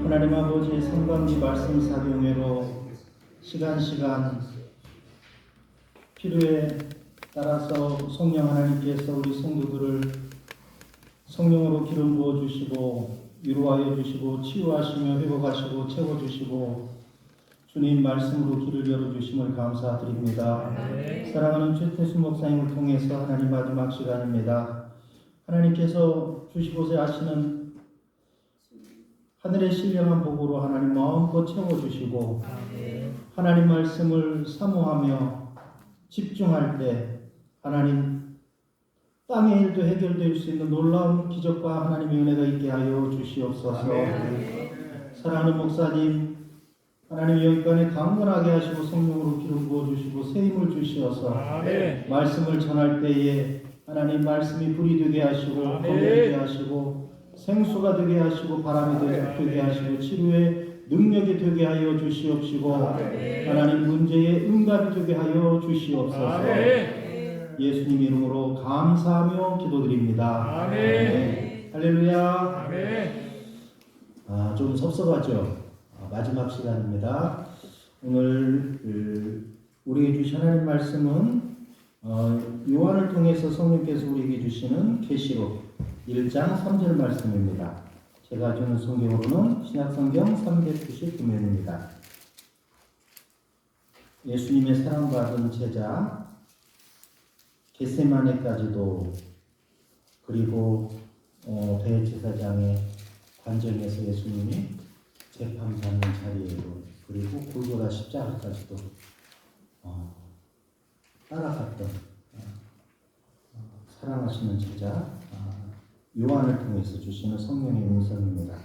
하나님 아버지의 성광지 말씀 사경회로 시간 필요에 따라서 성령 하나님께서 우리 성도들을 성령으로 기름 부어 주시고 위로하여 주시고 치유하시며 회복하시고 채워주시고 주님 말씀으로 길을 열어주심을 감사드립니다. 사랑하는 최태수 목사님을 통해서 하나님 마지막 시간입니다. 하나님께서 주시고자 하시는 하늘의 신령한 복으로 하나님 마음껏 채워주시고 하나님 말씀을 사모하며 집중할 때 하나님 땅의 일도 해결될 수 있는 놀라운 기적과 하나님의 은혜가 있게 하여 주시옵소서. 사랑하는 목사님 하나님 여기까지 강건하게 하시고 성령으로 기름 부어주시고 새힘을 주시어서 말씀을 전할 때에 하나님 말씀이 불이 되게 하시고 검이 되게 하시고 생수가 되게 하시고 바람이 되게 하시고 치료의 능력이 되게 하여 주시옵시고 하나님 문제의 응답이 되게 하여 주시옵소서. 예수님 이름으로 감사하며 기도드립니다. 아멘. 할렐루야. 아멘. 좀 섭섭하죠? 마지막 시간입니다. 오늘 우리에게 주신 하나님 말씀은 요한을 통해서 성령께서 우리에게 주시는 계시록 1장 3절 말씀입니다. 제가 주는 성경으로는 신약성경 399면입니다. 예수님의 사랑받은 제자 겟세마네까지도 그리고 대제사장의 관정에서 예수님이 재판 받는 자리에도 그리고 골고다 십자가까지도 따라갔던 사랑하시는 제자 요한을 통해서 주시는 성령의 음성입니다.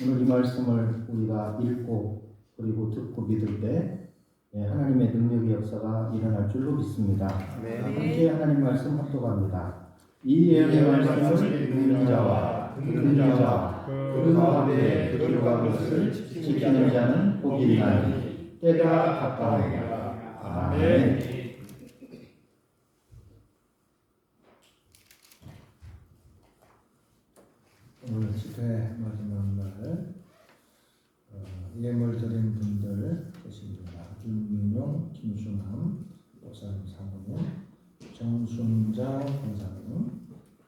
오늘 이 말씀을 우리가 읽고 그리고 듣고 믿을 때 하나님의 능력의 역사가 일어날 줄로 믿습니다. 함께 하나님 말씀 합독합니다. 이 예언의 말씀을 듣는 자와 듣는 자와 그 가운데 들어간 것을 지키는 자는 복이 있나니 때가 가까우니라. 아멘. 오늘 집회 마지막 날 예물 드린 분들 계십니다. 윤민용, 김순함, 목사님 사모님, 정순자 권사님,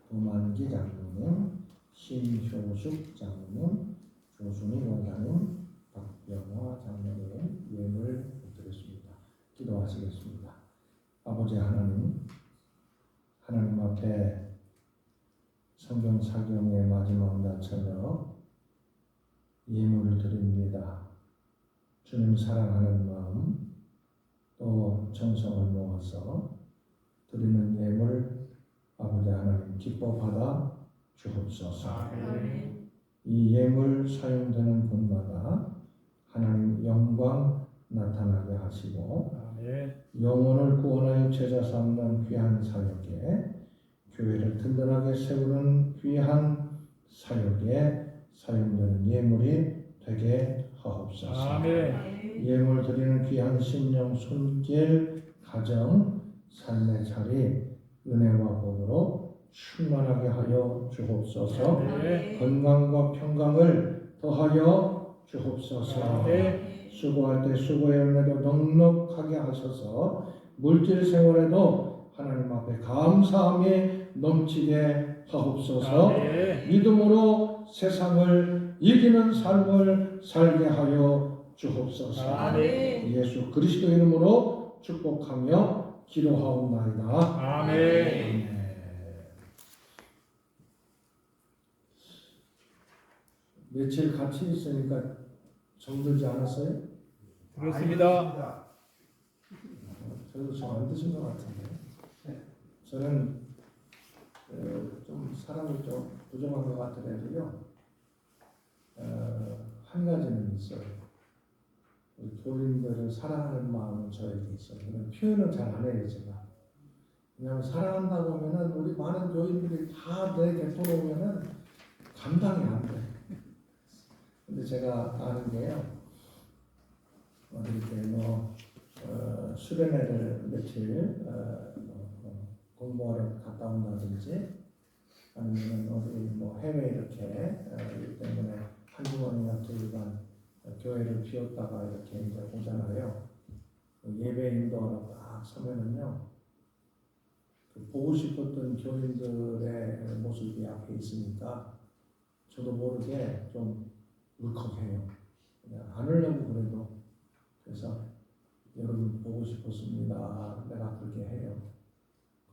도만기 장로님, 신효숙 장로님, 조순희 원사님, 박병화 장로님 예물 드렸습니다. 기도하시겠습니다. 아버지 하나님 앞에 성경 사경의 마지막 날처럼 예물을 드립니다. 주님 사랑하는 마음 또 정성을 모아서 드리는 예물 아버지 하나님 기뻐 받아 주옵소서. 이 예물 사용되는 곳마다 하나님 영광 나타나게 하시고 영혼을 구원하여 제자 삼는 귀한 사역에 교회를 든든하게 세우는 귀한 사역에 사용되는 예물이 되게 하옵소서. 아멘. 예물 드리는 귀한 심령, 손길, 가정, 삶의 자리 은혜와 복으로 충만하게 하여 주옵소서. 아멘. 건강과 평강을 더하여 주옵소서. 아멘. 수고할 때 수고의 열매도 넉넉하게 하셔서 물질 생활에도 하나님 앞에 감사함이 넘치게 하옵소서. 아멘. 믿음으로 세상을 이기는 삶을 살게 하여 주옵소서. 아멘. 예수 그리스도 이름으로 축복하며 기도하옵나이다. 아멘. 며칠 같이 있으니까 정들지 않았어요? 그렇습니다. 저도 좀 안 드신 것 같은데 저는 좀 사람이 좀 부정한 것 같더라도요 한 가지는 있어요. 우리 교인들을 사랑하는 마음은 저에게 있어요. 표현은 잘 안 해요 제가. 왜냐하면 사랑한다고 하면은 우리 많은 교인들이 다 내 곁으로 오면은 감당이 안 돼. 근데 제가 아는 게요. 이렇게 수련회를 며칠 공부하러 갔다 온다든지 아니면 어디 해외 이렇게 일 때문에 한 주간이나 두 주간 자리를 비웠다가 이렇게 이제 오잖아요. 예배 인도하러 딱 서면은요, 그 보고 싶었던 교인들의 모습이 앞에 있으니까 저도 모르게 좀 울컥해요. 그냥 안 하려고 그래도. 그래서 여러분 보고 싶었습니다. 내가 그렇게 해요.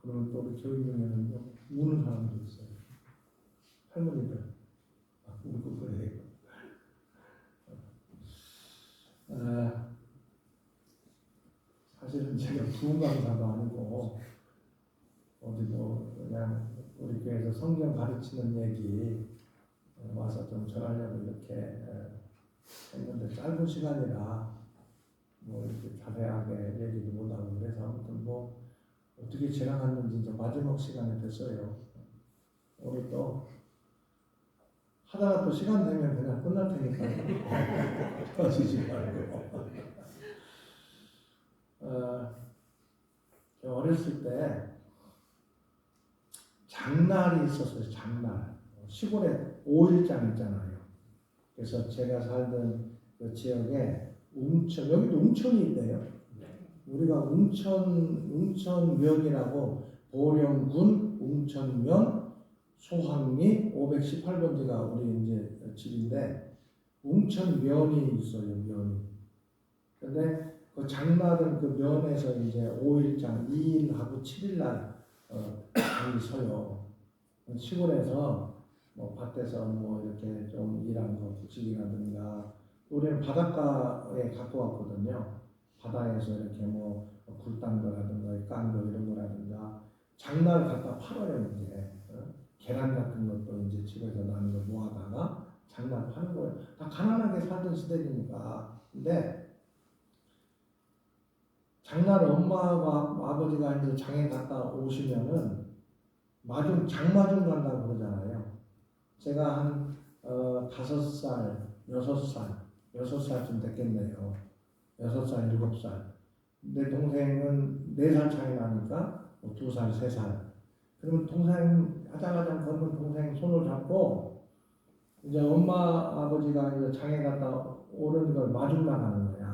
그러면 또 우리 교인 중에는 우는 사람도 있어요. 할머니들 막 울고 그래요. 사실은 제가 부흥 강사도 아니고 어디 뭐 그냥 우리 교회에서 성경 가르치는 얘기 와서 좀 전하려고 이렇게 했는데 짧은 시간이라 뭐 이렇게 자세하게 얘기도 못하고 그래서 아무튼 뭐 어떻게 지나갔는지 이제 마지막 시간이 됐어요. 오늘 또 하다가 또 시간 되면 그냥 끝날 테니까 터지지 말고. 어렸을 때 장날이 있었어요. 장날. 시골에 5일장 있잖아요. 그래서 제가 살던 그 지역에 웅천, 여기도 웅천이 있대요. 우리가 웅천면이라고 보령군 웅천면 소학리 518번지가 우리 이제 집인데 웅천면이 있어요. 면이. 근데 그 장날은 그 면에서 이제 5일장 2일하고 7일날 장이 서요. 시골에서 뭐 밭에서 뭐 이렇게 좀 일한 거 국식이라든가 우리는 바닷가에 갖고 왔거든요. 바다에서 이렇게 뭐 굴딴 거라든가 깐 거 이런 거라든가 장날 갖다 팔아요. 이제 계란 같은 것도 이제 집에서 나는 거 모아다가 장날 파는 거예요. 다 가난하게 살던 시대니까. 근데 장날 엄마와 아버지가 이제 장에 갔다 오시면은 장마중 간다고 그러잖아요. 제가 한 5살, 6살쯤 됐겠네요. 6살, 7살. 내 동생은 4살 차이 나니까 2살, 3살. 그러면 동생, 아장아장 걷는 동생 손을 잡고 이제 엄마, 아버지가 이제 장에 갔다 오는 걸 마중 나가는 거야.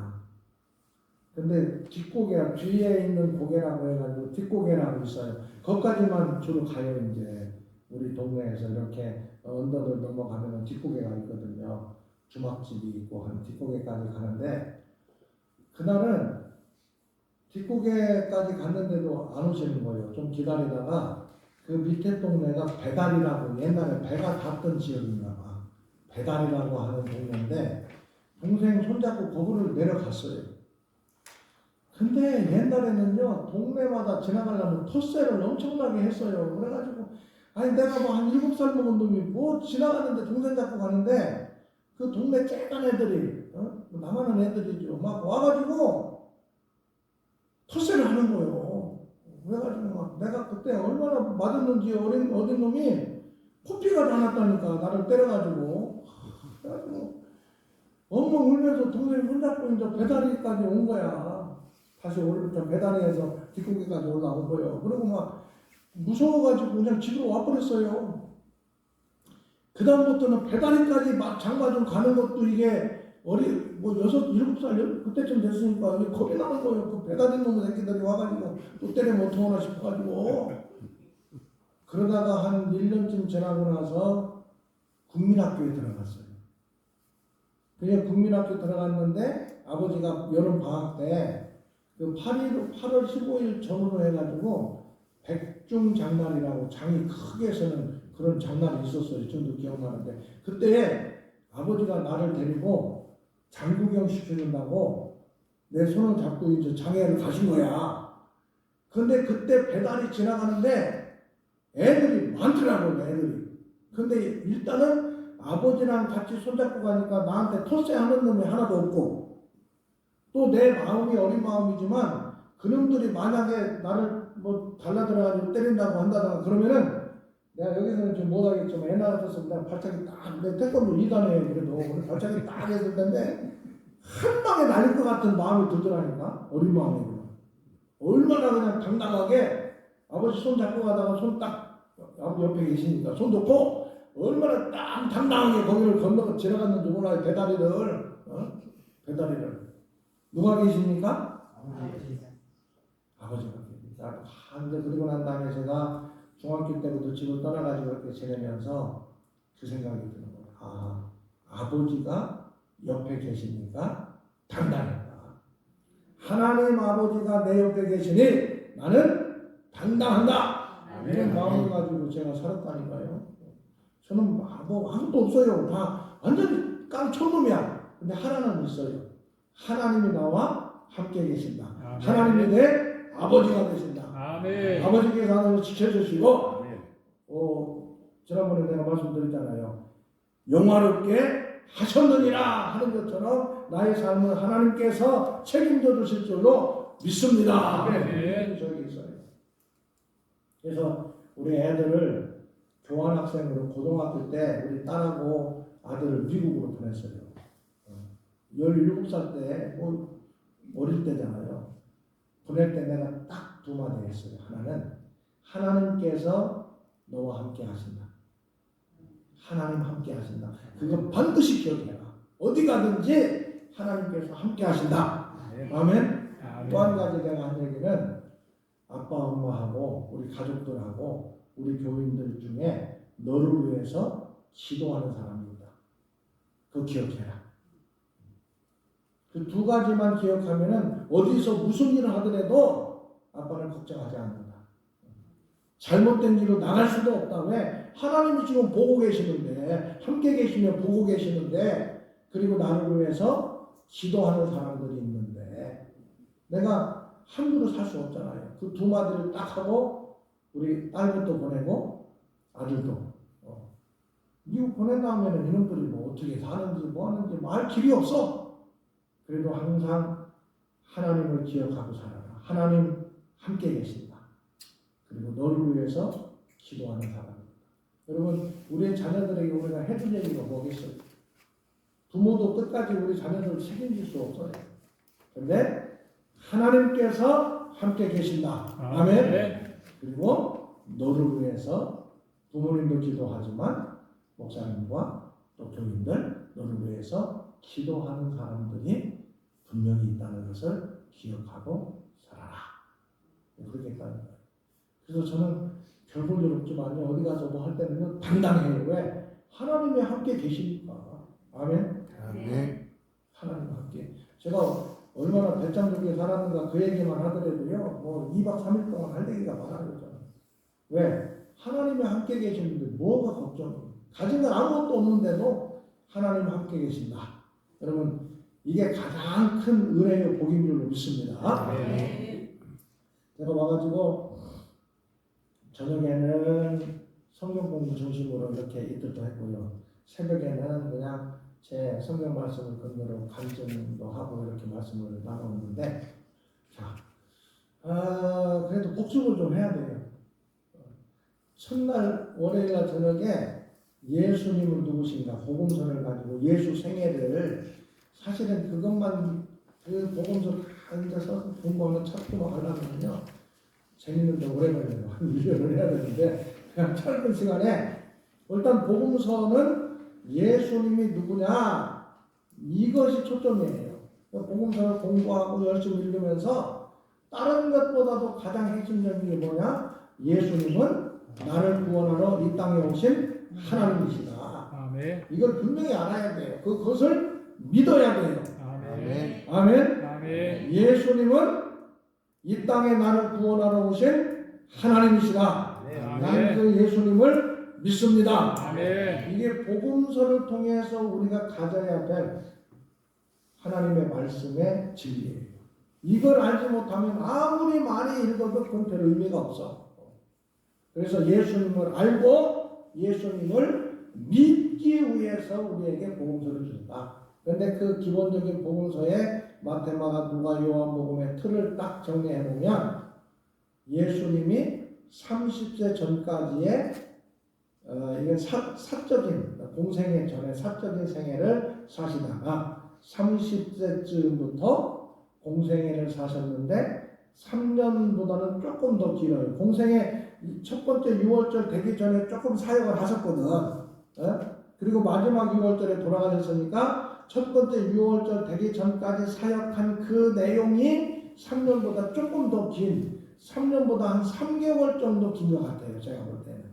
근데 뒷고개가 뒤에 있는 고개라고 해가지고 뒷고개라고 있어요. 거기까지만 주로 가요. 이제 우리 동네에서 이렇게 언덕을 넘어가면 뒷고개가 있거든요. 주막집이 있고 한 뒷고개까지 가는데 그날은 뒷고개까지 갔는데도 안 오시는 거예요. 좀 기다리다가 그 밑에 동네가 배달이라고 옛날에 배가 닿던 지역인가 봐. 배달이라고 하는 동네인데 동생 손잡고 거기를 내려갔어요. 근데 옛날에는요 동네마다 지나가려면 텃세를 엄청나게 했어요. 그래가지고 아니 내가 뭐 한 7살 먹은 놈이 뭐 지나가는데 동생 잡고 가는데 그 동네 쬐깐 애들이 나가는 애들이죠. 막 와가지고 텃세를 하는 거예요. 그래가지고 막 내가 그때 얼마나 맞았는지 어린 놈이 코피가 나났다니까 나를 때려가지고 그래가지고 엉엉 울면서 동생 손잡고 이제 배다리까지 온 거야. 다시 배다리에서 뒷고기까지 올라온 거예요. 그리고 막 무서워가지고 그냥 집으로 와버렸어요. 그 다음부터는 배다리까지 막 장마중 가는 것도 이게 뭐 6, 7살 그때쯤 됐으니까 겁이 나는 거예요. 그 배다리 놈의 새끼들이 와가지고 또 때려 못 통하나 싶어가지고 그러다가 한 1년쯤 지나고 나서 국민학교에 들어갔어요. 그냥 국민학교 들어갔는데 아버지가 여름 방학 때 그 8월 15일 전후로 해가지고 백중장날이라고 장이 크게 서는 그런 장날이 있었어요. 저도 기억나는데 그때 아버지가 나를 데리고 장구경 시켜준다고 내 손을 잡고 이제 장애를 가신 거야. 근데 그때 배달이 지나가는데 애들이 많더라고요. 애들이. 근데 일단은 아버지랑 같이 손잡고 가니까 나한테 텃세하는 놈이 하나도 없고 또 내 마음이 어린 마음이지만 그놈들이 만약에 나를 뭐 달라들어가지고 때린다고 한다든가 그러면은 내가 여기서는 좀 못하겠지만 옛날 같았으면 내가 발차기 딱 내 태권도 2단에 그래도 발차기 딱 했을 텐데 한 방에 날릴 것 같은 마음이 들더라니까. 어린 마음이구나. 얼마나 그냥 당당하게 아버지 손 잡고 가다가 손 딱 옆에 계시니까 손 놓고 얼마나 딱 당당하게 거기를 건너가 지나갔는지 몰라요. 배다리를 배다리를. 누가 계십니까? 아버지가 계십니다. 한데 그리고 난 다음에 제가 중학교 때부터 집을 떠나가지고 이렇게 지내면서 그 생각이 드는 거예요. 아, 아버지가 옆에 계시니까 당당하다. 하나님 아버지가 내 옆에 계시니 나는 당당한다. 이런 마음을 가지고 제가 살았다니까요. 저는 뭐 아무것도 없어요. 다 완전히 깡촌놈이야. 근데 하나는 있어요. 하나님이 나와 함께 계신다. 아멘. 하나님이 내 아버지가 되신다. 아멘. 아버지께서 하나님을 지켜주시고 지난번에 내가 말씀드렸잖아요. 영화롭게 하셨느니라 하는 것처럼 나의 삶을 하나님께서 책임져 주실 줄로 믿습니다. 아멘. 저기 있어요. 그래서 우리 애들을 교환학생으로 고등학교 때 우리 딸하고 아들을 미국으로 보냈어요. 17살 때 뭐 어릴 때잖아요. 보낼 때 내가 딱 두 마디 했어요. 하나는 하나님께서 너와 함께 하신다. 하나님 함께 하신다. 그거 반드시 기억해라. 어디 가든지 하나님께서 함께 하신다. 아멘. 또 한 가지 내가 한 얘기는 아빠 엄마하고 우리 가족들하고 우리 교인들 중에 너를 위해서 기도하는 사람이 있다. 그거 기억해라. 그 두 가지만 기억하면은 어디서 무슨 일을 하더라도 아빠는 걱정하지 않는다. 잘못된 길로 나갈 수도 없다. 왜? 하나님이 지금 보고 계시는데, 함께 계시면 보고 계시는데, 그리고 나를 위해서 기도하는 사람들이 있는데, 내가 함부로 살 수 없잖아요. 그 두 마디를 딱 하고, 우리 딸부터 보내고, 아들도. 미국 보낸 다음에는 이놈들이 뭐 어떻게 사는지, 뭐 하는지, 뭐 할 길이 없어. 그래도 항상 하나님을 기억하고 살아라. 하나님 함께 계신다. 그리고 너를 위해서 기도하는 사람입니다. 여러분, 우리의 자녀들에게 우리가 해줄 얘기가 뭐겠어요? 부모도 끝까지 우리 자녀들을 책임질 수 없어요. 그런데 하나님께서 함께 계신다. 아멘. 그리고 너를 위해서 부모님도 기도하지만 목사님과 또 교인들 너를 위해서 기도하는 사람들이 분명히 있다는 것을 기억하고 살아라. 그렇게 했다는 거예요. 그래서 저는 별볼 일 없지만 어디 가서 뭐 할 때는 당당해요. 왜? 하나님이 함께 계시니까. 아멘. 아멘. 하나님 함께. 제가 얼마나 배짱좋게 살았는가 그 얘기만 하더라도요. 뭐 2박 3일 동안 할 얘기가 많아요. 저는. 왜? 하나님이 함께 계시는데 뭐가 걱정이에요? 가진 건 아무것도 없는데도 하나님 함께 계신다. 여러분 이게 가장 큰 은혜의 복인 줄로 믿습니다. 제가 와가지고 저녁에는 성경 공부 중심으로 이렇게 이틀도 했고요. 새벽에는 그냥 제 성경 말씀을 근거로 간증도 하고 이렇게 말씀을 나누는데, 자, 그래도 복습을 좀 해야 돼요. 첫날 월요일날 저녁에 예수님은 누구신가 복음서를 가지고 예수 생애를 사실은 그것만 그 복음서 앉아서 공부하는 찾고만 하려면요 재밌는데 오래 걸려요. 한 1년을 해야 되는데 그냥 짧은 시간에 일단 복음서는 예수님이 누구냐 이것이 초점이에요. 복음서를 공부하고 열심히 읽으면서 다른 것보다도 가장 핵심적인 게 뭐냐? 예수님은 나를 구원하러 이 땅에 오신 하나님이시다. 아멘. 이걸 분명히 알아야 돼요. 그것을 믿어야 돼요. 아멘. 아멘. 아멘. 예수님은 이 땅에 나를 구원하러 오신 하나님이시다. 나는 그 예수님을 믿습니다. 아멘. 이게 복음서를 통해서 우리가 가져야 될 하나님의 말씀의 진리예요. 이걸 알지 못하면 아무리 많이 읽어도 그건 별 의미가 없어. 그래서 예수님을 알고 예수님을 믿기 위해서 우리에게 복음서를 준다. 그런데 그 기본적인 복음서에 마태, 마가, 누가, 요한복음의 틀을 딱 정리해 보면 예수님이 30세 전까지의 이건 사적인 공생애 전에 사적인 생애를 사시다가 30세쯤부터 공생애를 사셨는데 3년보다는 조금 더 길어요. 공생애 첫 번째 6월절 되기 전에 조금 사역을 하셨거든. 그리고 마지막 6월절에 돌아가셨으니까 첫 번째 6월절 되기 전까지 사역한 그 내용이 3년보다 조금 더 긴 3년보다 한 3개월 정도 긴 것 같아요. 제가 볼 때는.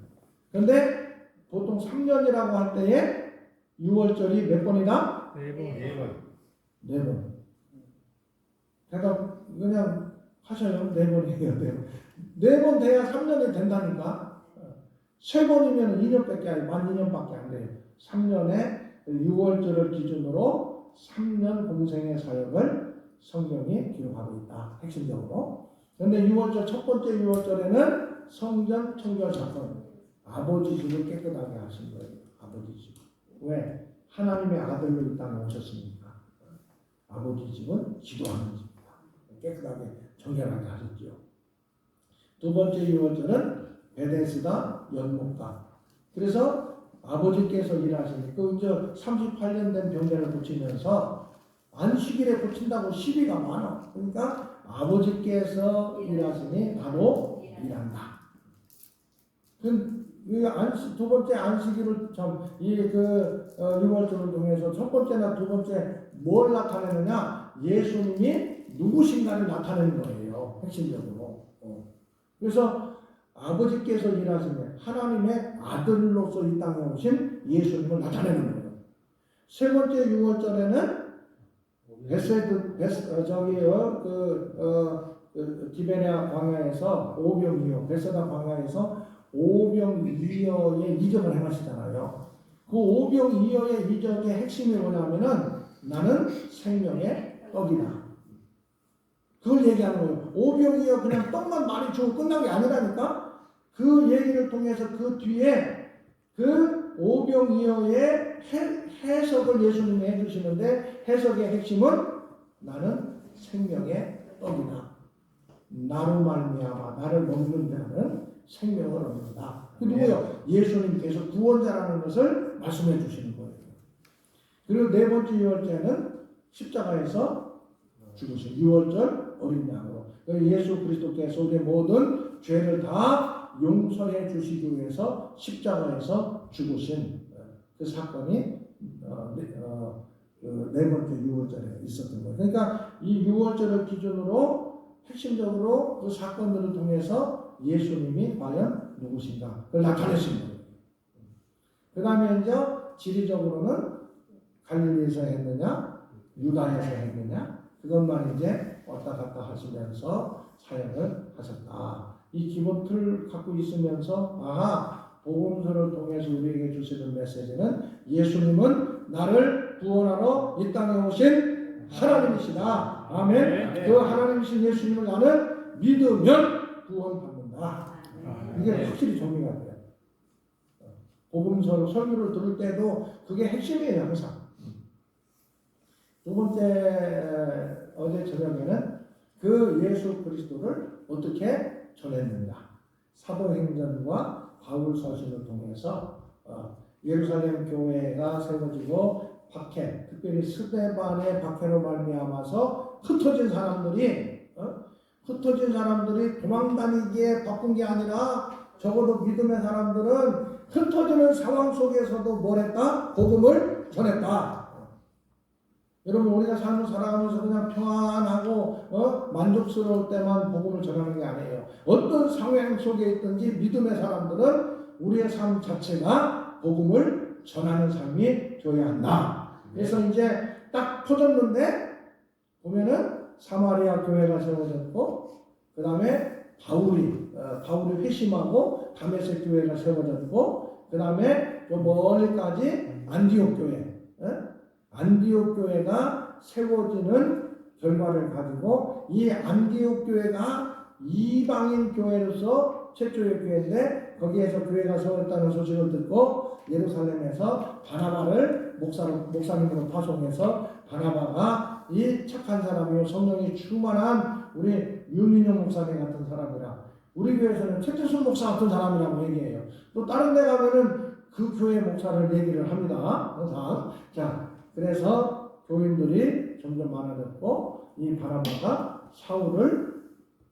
그런데 보통 3년이라고 할 때에 6월절이 몇 번이다? 4번. 4번. 대답 그냥 하셔요. 4번이에요. 4번. 4번 돼야 3년이 된다니까. 3번이면 2년밖에 아니 만 2년밖에 안 돼요. 3년에 6월절을 기준으로 3년 공생의 사역을 성경이 기록하고 있다. 핵심적으로. 그런데 6월절 첫 번째 6월절에는 성전 청결 사건, 아버지 집을 깨끗하게 하신 거예요. 아버지 집. 왜? 하나님의 아들로 이 땅에 오셨으니까. 아버지 집은 기도하는 집이다. 깨끗하게 정결하게 하셨죠. 두 번째 6월절은 베데스다 연못가. 그래서 아버지께서 일하시는 그 이제 38년 된 병자를 고치면서 안식일에 고친다고 시비가 많아. 그러니까 아버지께서 일하시니 나도 일한다. 두 번째 안식일을 그 6월절을 통해서 첫 번째나 두 번째 뭘 나타내느냐? 예수님이 누구신가를 나타내는 거예요. 핵심적으로. 그래서 아버지께서 일하시는 하나님의 아들로서 이 땅에 오신 예수님을 나타내는 거예요. 세 번째 6월절에는 디베랴 광야에서 오병이어, 베세다 광야에서 오병이어의 이적을 행하시잖아요. 그 오병이어의 이적의 핵심이 뭐냐면은 나는 생명의 떡이다. 그걸 얘기하는 거예요. 오병이어 그냥 떡만 많이 주고 끝난 게 아니라니까. 그 얘기를 통해서 그 뒤에 그 오병이어의 해석을 예수님이 해주시는데 해석의 핵심은 나는 생명의 떡이다. 나로 말미암아 나를 먹는 자는 생명을 얻는다. 그 누구요? 예수님께서 구원자라는 것을 말씀해 주시는 거예요. 그리고 네 번째 6월절은 십자가에서 죽으신 6월절 어린 양으로 예수 그리스도께서 우리의 모든 죄를 다 용서해 주시기 위해서 십자가에서 죽으신 그 사건이 네 번째 6월절에 있었던 거예요. 그러니까 이 6월절을 기준으로 핵심적으로 그 사건들을 통해서 예수님이 과연 누구신가 그걸 나타내신 거예요. 그 다음에 이제 지리적으로는 갈릴리에서 했느냐 유다에서 했느냐 그것만 이제 왔다 갔다 하시면서 사역을 하셨다. 이 기본 틀을 갖고 있으면서 복음서를 통해서 우리에게 주시는 메시지는 예수님은 나를 구원하러 이 땅에 오신 하나님이시다. 아멘. 그 하나님이신 예수님을 나는 믿으면 구원받는다. 이게 확실히 정리가 돼요. 복음서를 설교를 들을 때도 그게 핵심이에요. 항상. 두 번째 어제 저녁에는 그 예수 그리스도를 어떻게 전했는가. 사도행전과 바울 서신을 통해서 예루살렘 교회가 세워지고 박해, 특별히 스데반의 박해로 말미암아서 흩어진 사람들이 도망다니기에 바쁜 게 아니라 적어도 믿음의 사람들은 흩어지는 상황 속에서도 뭘 했다? 복음을 전했다. 여러분 우리가 삶을 살아가면서 그냥 평안하고 만족스러울 때만 복음을 전하는 게 아니에요. 어떤 상황 속에 있든지 믿음의 사람들은 우리의 삶 자체가 복음을 전하는 삶이 되어야 한다. 그래서 이제 딱 터졌는데 보면은 사마리아 교회가 세워졌고 그 다음에 바울이 회심하고 다메섹 교회가 세워졌고 그 다음에 저 멀리까지 안디옥 교회 안디옥 교회가 세워지는 결과를 가지고 이 안디옥 교회가 이방인 교회로서 최초의 교회인데 거기에서 교회가 세웠다는 소식을 듣고 예루살렘에서 바나바를 목사님으로 파송해서 바나바가 이 착한 사람이요 성령이 충만한 우리 유민용 목사님 같은 사람이라 우리 교회에서는 최태순 목사 같은 사람이라고 얘기해요. 또 다른 데 가면은 그 교회 목사를 얘기를 합니다. 항상. 자, 그래서 교인들이 점점 많아졌고 이 바나바가 사울을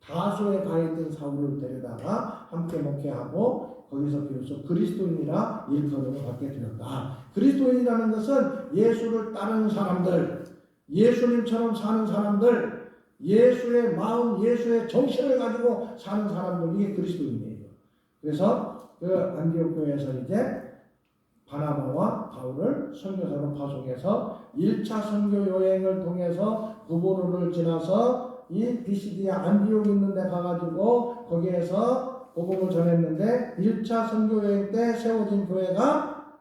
다소에 가 있던 사울을 데려다가 함께 목회하고 거기서 비로소 그리스도인이라 일컬음을 받게 되었다. 그리스도인이라는 것은 예수를 따르는 사람들, 예수님처럼 사는 사람들, 예수의 마음, 예수의 정신을 가지고 사는 사람들, 이게 그리스도인이에요. 그래서 그 안디옥 교회에서 이제 바나바와 바울을 선교사로 파송해서 1차 선교 여행을 통해서 구보로를 지나서 이 비시디아 안디옥 있는 데 가가지고 거기에서 복음을 전했는데 1차 선교 여행 때 세워진 교회가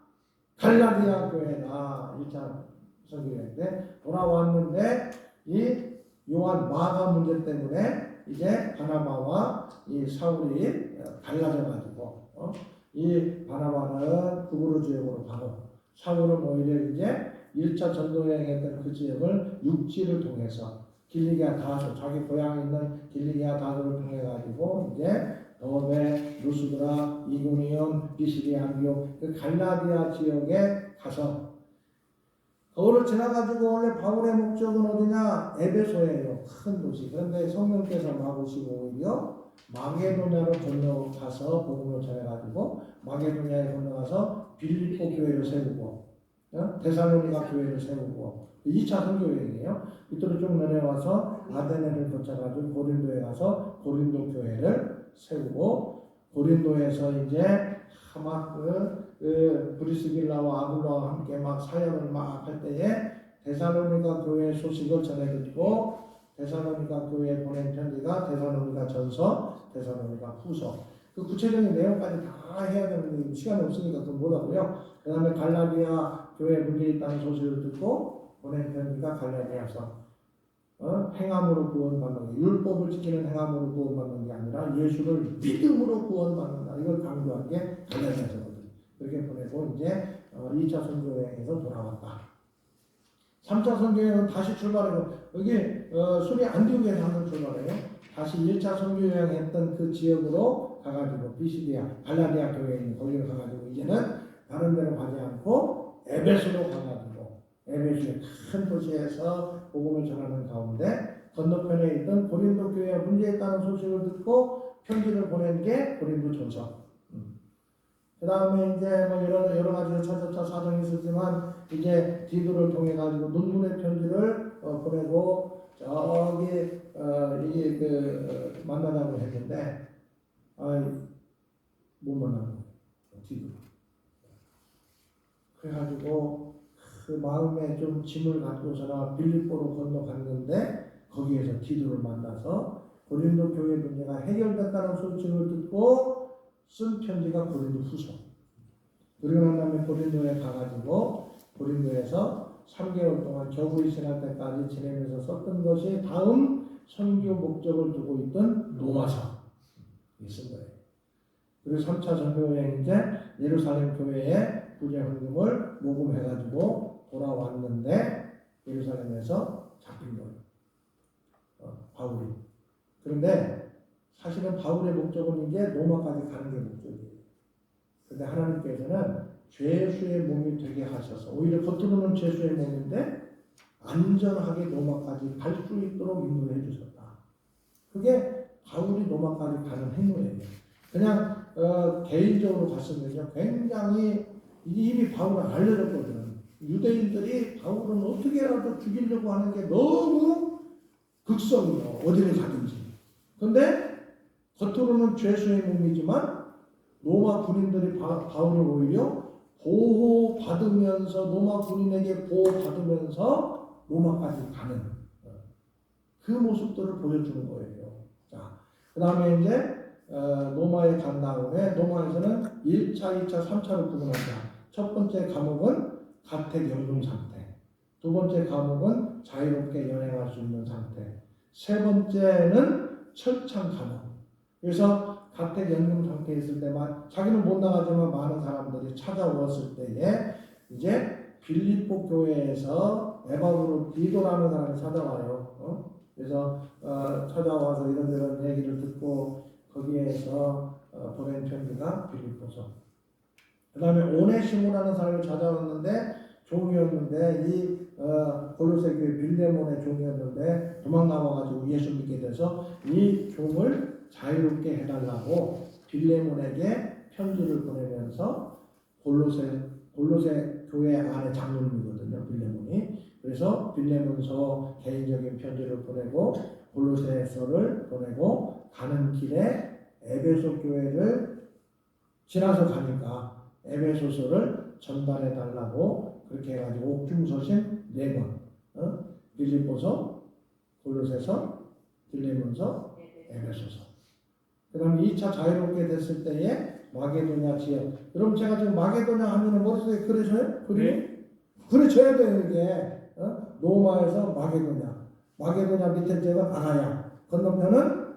갈라디아 교회다. 1차 선교 여행 때 돌아왔는데 이 요한 마가 문제 때문에 이제 바나바와 이 사울이 갈라져가지고 이 바나바는 구부로 지역으로 가고 사울은 오히려 이제 1차 전도여행했던 그 지역을 육지를 통해서 길리기아 다소, 자기 고향에 있는 길리기아 다소를 통해 가지고 이제 더베, 루스드라, 이고니온, 비시디아, 안디옥 그 갈라디아 지역에 가서 거기를 지나가지고 원래 바울의 목적은 어디냐? 에베소예요. 큰 도시. 그런데 성령께서 막으시고 오히려 마게도냐로 건너가서 복음을 전해가지고 마게도냐에 건너가서 빌립보 교회를 세우고 데살로니가 교회를 세우고 2차 선교 여행이에요. 이쪽으로 쭉 내려와서 아데네를 거쳐가지고 고린도에 가서 고린도 교회를 세우고 고린도에서 이제 막 브리스길라와 아굴라와 함께 막 사역을 막 할 때에 데살로니가 교회 소식을 전해 듣고 데살로니가 교회에 보낸 편지가 데살로니가 전서, 데살로니가 후서. 그 구체적인 내용까지 다 해야 되는데 시간이 없으니까 그건 못하고요. 그 다음에 갈라디아 교회에 문제 있다는 소식을 듣고 보낸 편지가 갈라디아서. 행함으로 구원받는 게, 율법을 지키는 행함으로 구원받는 게 아니라 예수를 믿음으로 구원받는다. 이걸 강조한 게 갈라디아서거든요. 그렇게 보내고 이제 2차 선교여행에서 돌아왔다. 3차 선교여행은 다시 출발하고 여기 순위 안디옥에서 한번 출발해요. 다시 1차 선교여행 했던 그 지역으로 가가지고 비시디아, 갈라디아 교회에 있는 거기를 가가지고 이제는 다른 데로 가지 않고 에베소로 가가지고 에베소의 큰 도시에서 복음을 전하는 가운데 건너편에 있던 고린도 교회에 문제 있다는 소식을 듣고 편지를 보낸 게 고린도전서. 그 다음에 이제 뭐 여러 가지 차차차 사정이 있었지만 이제 디도를 통해 가지고 눈물의 편지를 보내고 저기 이게 만나자고 했는데 못 만나고 디도. 그래가지고 그 마음에 좀 짐을 갖고서나 빌립보로 건너갔는데 거기에서 디도를 만나서 고린도 교회 문제가 해결됐다는 소식을 듣고 쓴 편지가 고린도 후서. 그리고 난 다음에 고린도에 가가지고 고린도에서 3개월 동안 겨울이 지날 때까지 지내면서 썼던 것이 다음 선교 목적을 두고 있던 로마서. 쓴 거예요. 그리고 3차 전도여행 이제 예루살렘 교회에 구제헌금을 모금해가지고 돌아왔는데 예루살렘에서 잡힌 거예요. 바울이. 그런데 사실은 바울의 목적은 이제 로마까지 가는 게 목적이에요. 그런데 하나님께서는 죄수의 몸이 되게 하셔서 오히려 겉으로는 죄수의 몸인데 안전하게 로마까지 갈 수 있도록 인도해 주셨다. 그게 바울이 로마까지 가는 행위예요. 그냥 개인적으로 갔으면요 굉장히 이미 바울은 알려졌거든. 유대인들이 바울은 어떻게라도 죽이려고 하는 게 너무 극성이요. 어디를 가든지. 근데 겉으로는 죄수의 몸이지만 로마 군인들이 바울을 오히려 보호받으면서 로마 군인에게 보호받으면서 로마까지 가는 그 모습들을 보여주는 거예요. 자, 그 다음에 이제 로마에 간 다음에 로마에서는 1차, 2차, 3차로 구분한다. 첫 번째 과목은 가택연금 상태, 두 번째 과목은 자유롭게 여행할 수 있는 상태, 세 번째는 철창 과목. 그래서 가택연금 상태에 있을 때만 자기는 못 나가지만 많은 사람들이 찾아왔을 때에 이제 빌립보 교회에서 에바브로 디도라는 사람이 찾아와요. 그래서 찾아와서 이런저런 얘기를 듣고 거기에서 보낸 편지가 빌립보서. 그 다음에 오네시모라는 사람이 찾아왔는데 종이었는데 이 골로새 교회 빌레몬의 종이었는데 도망나와가지고 예수 믿게 돼서 이 종을 자유롭게 해달라고 빌레몬에게 편지를 보내면서 골로새 교회 안에 장로님이거든요. 빌레몬이. 그래서 빌레몬서 개인적인 편지를 보내고 골로새서를 보내고 가는 길에 에베소 교회를 지나서 가니까 에베소서를 전달해 달라고 그렇게 해가지고 옥중서신 4권, 빌립보서, 골로새서, 빌레몬서, 에베소서. 그 다음에 2차 자유롭게 됐을 때에 마게도냐 지역. 여러분 제가 지금 마게도냐 하면은 머릿속에 그려져요? 그려져야 돼요 이게. 로마에서 마게도냐. 마게도냐 밑에 지역은 아가야. 건너편은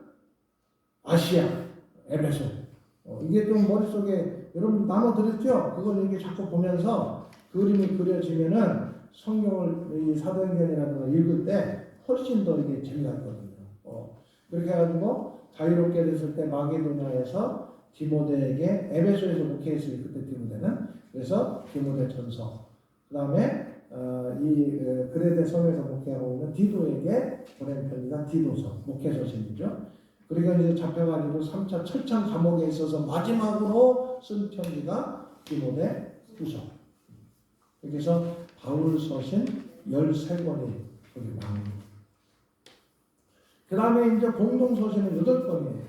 아시아, 에베소. 이게 좀 머릿속에 여러분 나눠드렸죠? 그걸 이렇게 자꾸 보면서 그림이 그려지면은 성경을 이 사도행전이라든가 읽을 때 훨씬 더 이게 재미가 있거든요. 그렇게 해가지고 자유롭게 됐을 때 마게도냐에서 디모데에게 에베소에서 목회했어요. 그때 디모데는. 그래서 디모데 전서. 그 다음에 이 그레데 섬에서 목회하고 있는 디도에게 보낸 편지가 디도서, 목회서신이죠. 그리고 이제 잡혀가지고 3차 철창 감옥에 있어서 마지막으로 쓴 편지가 디모데 후서. 그래서 바울 서신 13권이 거기 나옵니다. 그 다음에 이제 공동서신은 8권이에요.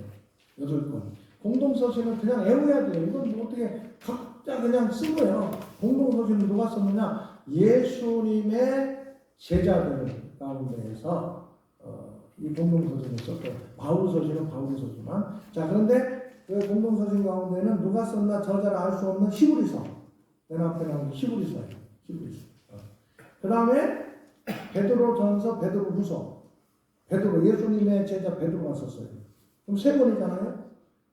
8권. 공동서신은 그냥 외워야 돼요. 이건 뭐 어떻게 각자 그냥 쓴 거예요. 공동서신은 누가 썼느냐? 예수님의 제자들 가운데에서 이 공동서신을 썼어요. 바울서신은 바울이 썼지만. 자, 그런데 그 공동서신 가운데는 누가 썼나 저자를 알 수 없는 히브리서. 맨 앞에 나오는 히브리서예요. 히브리서. 그 다음에 베드로전서, 베드로후서. 베드로, 예수님의 제자 베드로가 썼어요. 그럼 3권이잖아요.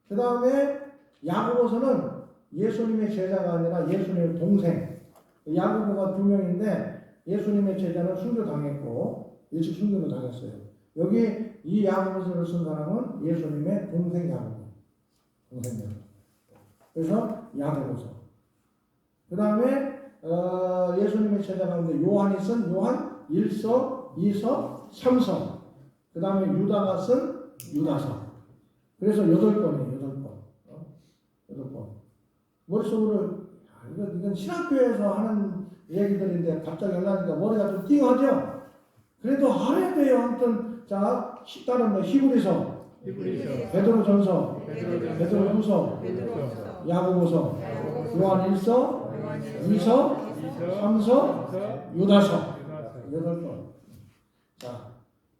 그 다음에 야고보서는 예수님의 제자가 아니라 예수님의 동생. 야고보가 2명인데 예수님의 제자는 순교당했고 일찍 순교를 당했어요. 여기 이 야고보서를 쓴 사람은 예수님의 동생 야고보. 동생 야고보. 그래서 야고보서. 그 다음에 예수님의 제자 가운데 요한이 쓴 요한 1서, 2서, 3서. 그 다음에 유다가 쓴 유다서. 그래서 8권이에요. 8권. 머릿속으로 이건 신학교에서 하는 얘기들인데 갑자기 하려니까 머리가 좀 띵하죠? 그래도 알아야 돼요. 아무튼 자, 다른 뭐 히브리서, 베드로전서, 베드로후서, 야고보서, 요한 1서, 2서, 3서, 유다서. 8권. 자,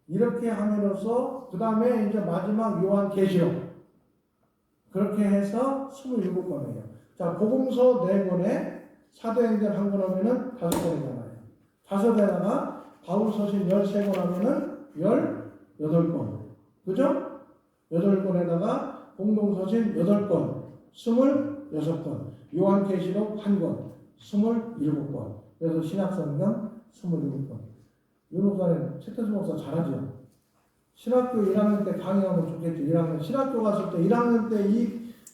이렇게 함으로써 그 다음에 이제 마지막 요한계시록. 그렇게 해서 27권이에요. 자, 복음서 4권에 사도행전 1권 하면은 5권이잖아요. 5에다가 바울서신 13권 하면은 18권. 그죠? 8권에다가 공동서신 8권, 26권. 요한계시록 1권, 27권. 그래서 신약성경 27권. 윤호사는 최태수 목사 잘하죠? 신학교 1학년 때 강의하면 좋겠죠. 1학년. 신학교 갔을 때 1학년 때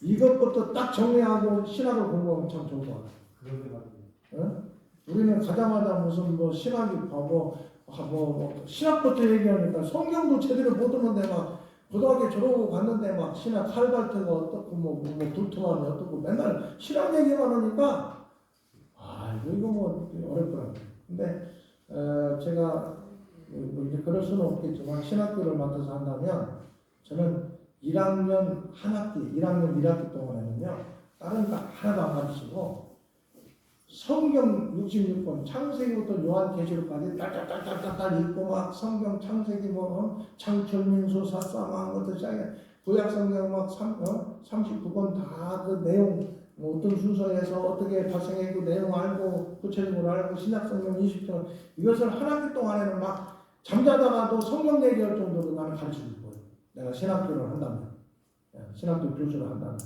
이것부터 딱 정리하고 신학을 공부하면 참 좋을 것 같아요. 응? 우리는 가자마자 무슨 뭐 신학이 뭐 신학부터 얘기하니까 성경도 제대로 못 듣는데 막 고등학교 졸업하고 갔는데 막 신학 칼발트가 어떻고 뭐 불투만이 어떻고 맨날 신학 얘기만 하니까 이거 뭐 어렵더라고요. 근데 제가 이제 그럴 수는 없겠지만 신학교를 맡아서 한다면 저는 1학년 한 학기, 1학년 1학기 동안에는요 다른 거 하나도 안 가르치고 성경 66권 창세기부터 요한계시록까지 딱딱딱딱딱 읽고 막 성경 창세기 뭐 창철민수 사사막 것도 시작해 구약 성경 막 39권 다 그 내용 뭐 어떤 순서에서 어떻게 발생했고 내용 알고 구체적으로 알고 신약성경 20편 이것을 한 학기 동안에는 막 잠자다가도 성경 얘기할 정도로 나는 가르치고 있고요. 내가 신학교를 한다면 신학교 교수를 한다면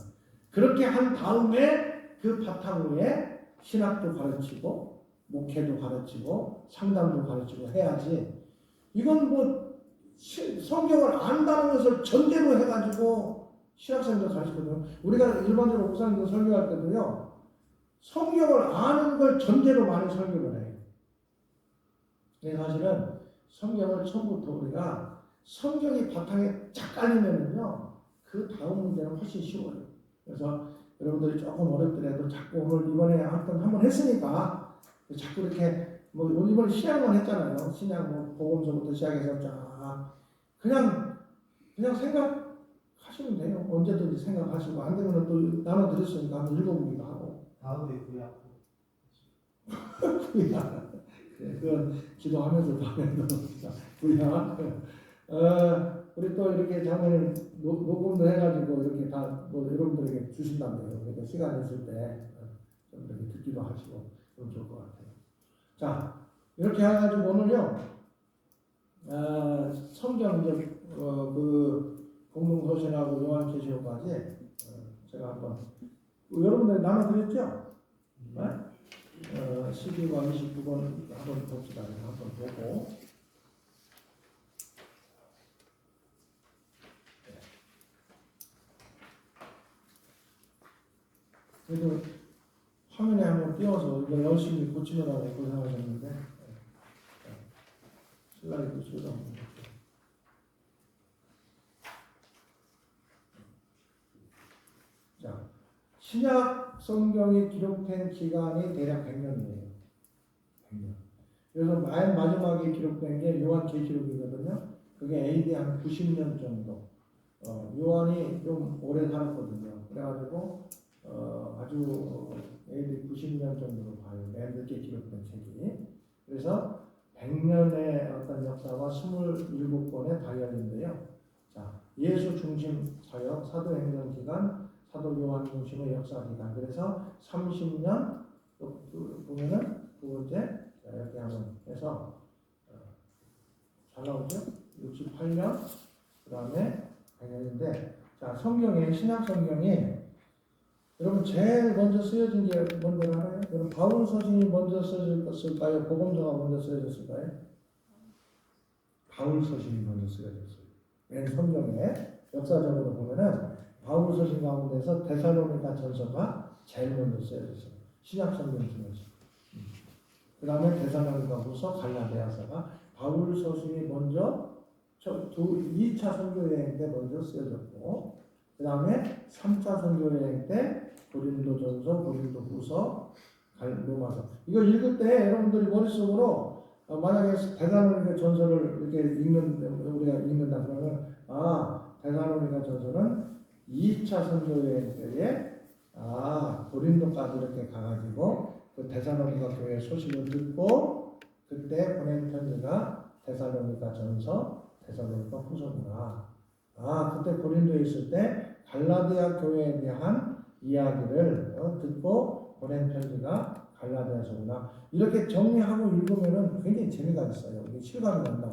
그렇게 한 다음에 그 바탕 위에 신학도 가르치고 목회도 가르치고 상담도 가르치고 해야지 이건 뭐 성경을 안다는 것을 전제로 해가지고 신학생도 가르치거든요. 우리가 일반적으로 목사님들 설교할 때도요 성경을 아는 걸 전제로 많이 설교를 해요. 근데 사실은 성경을 처음부터 우리가 성경이 바탕에 쫙 깔리면은요 그 다음 문제는 훨씬 쉬워요. 그래서 여러분들이 조금 어렵더라도 자꾸 오늘 이번에 한번 했으니까 자꾸 이렇게 뭐 이번에 신약만 했잖아요. 신약 뭐 복음서부터 시작해서 쫙 그냥 생각하시면 돼요. 언제든지 생각하시고 안 되면 또 나눠드렸으니까 한번 읽어보기도 하고. 다음에 구약. 구약. 그건 기도하면서 다음에 넣읍시다. 구약. 우리 또 이렇게 장모님 녹음도 해가지고 이렇게 다 뭐 여러분들에게 주신다고요. 그러니까 시간 있을 때 좀 이렇게 듣기도 하시고 그럼 좋을 것 같아요. 자, 이렇게 해가지고 오늘요, 성경 이제 그 공동서신하고 요한계시록까지 제가 한번 여러분들 나눠드렸죠? 네? 12과 29번 한번 봅시다. 한번 보고. 그래도 화면에 한번 띄워서 이거 열심히 고치느라고 고생하셨는데 슬라이드 수도 한번 볼게요. 자, 신약 성경이 기록된 기간이 대략 100년이에요. 100년. 그래서 맨 마지막에 기록된 게 요한계시록이거든요. 그게 AD 한 90년 정도. 요한이 좀 오래 살았거든요. 그래가지고 아주 AD 90년 정도로 봐요. 맨 늦게 기록된 책이. 그래서 100년의 어떤 역사가 27권의 다이어리인데요. 자, 예수 중심 사역, 사도행전 기간, 사도 요한 중심의 역사 기간. 그래서 30년 보면은 두 번째 이렇게 한번 해서 잘 나오죠? 68년 그 다음에 100년인데 자, 성경에 신약 성경이 여러분 제일 먼저 쓰여진 게 뭔지 알아요? 여러분 바울 서신이 먼저 쓰여졌을까요? 복음서가 먼저 쓰여졌을까요? 바울 서신이 먼저 쓰여졌어요. 맨 성경에 역사적으로 보면은 바울 서신 가운데서 데살로니가 전서가 제일 먼저 쓰여졌어요. 신약 성경 중에서. 그 다음에 데살로니가 후서, 갈라디아서가 바울 서신이 먼저 2차 선교 여행 때 먼저 쓰여졌고 그 다음에 3차 선교 여행 때 고린도전서, 고린도후서, 로마서. 이거 읽을 때 여러분들이 머릿속으로 만약에 데살로니가 전서를 이렇게 우리가 읽는다 그러면 데살로니가 전서는 2차 선교 여행 때에 고린도까지 이렇게 가가지고 그 데살로니가 교회 소식을 듣고 그때 보낸 편지가 데살로니가 전서, 데살로니가 후서구나. 그때 고린도에 있을 때 갈라디아 교회에 대한 이야기를 듣고 보낸 편지가 갈라디아서구나. 이렇게 정리하고 읽으면은 굉장히 재미가 있어요. 이게 실감이 난다고.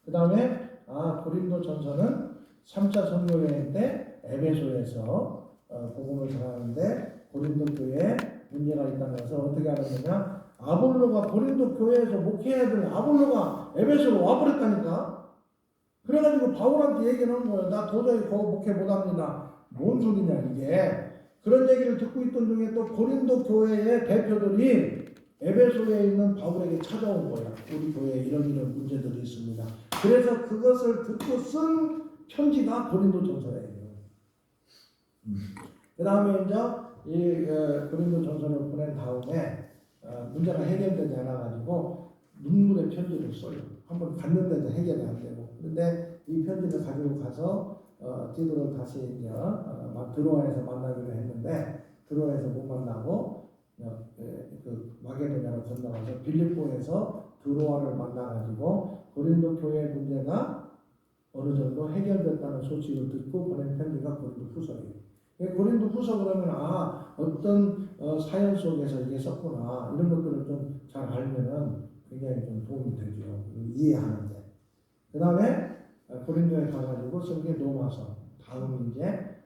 그 다음에 고린도 전서는 3차 선교 여행 때 에베소에서 복음을 전하는데 고린도 교회에 문제가 있다는 것을 어떻게 알았느냐? 아볼로가 고린도 교회에서 목회해야 될 아볼로가 에베소로 와버렸다니까. 그래가지고 바울한테 얘기하는 거예요. 나 도저히 목회 못합니다. 뭔 소리냐 이게. 그런 얘기를 듣고 있던 중에 또 고린도 교회의 대표들이 에베소에 있는 바울에게 찾아온 거야. 우리 교회에 이런 문제들이 있습니다. 그래서 그것을 듣고 쓴 편지가 고린도 전서예요. 그 다음에 이제 이 고린도 전서를 보낸 다음에 문제가 해결되지 않아가지고 눈물의 편지를 써요. 한번 갔는데도 해결이 안 되고. 그런데 이 편지를 가지고 가서 디도를 다시 이제 드로아에서 만나기로 했는데 드로아에서 못 만나고 그 마게도냐로 건너가서 빌립보에서 드로아를 만나가지고 고린도 교회 문제가 어느 정도 해결됐다는 소식을 듣고 보낸 편지가 고린도 후서예요. 고린도 후서 그러면 어떤 사연 속에서 이게 썼구나 이런 것들을 좀 잘 알면은 굉장히 좀 도움이 되죠. 이해하는데. 그 다음에 고린도에 가가지고 쓴 게 로마서. 다음 이제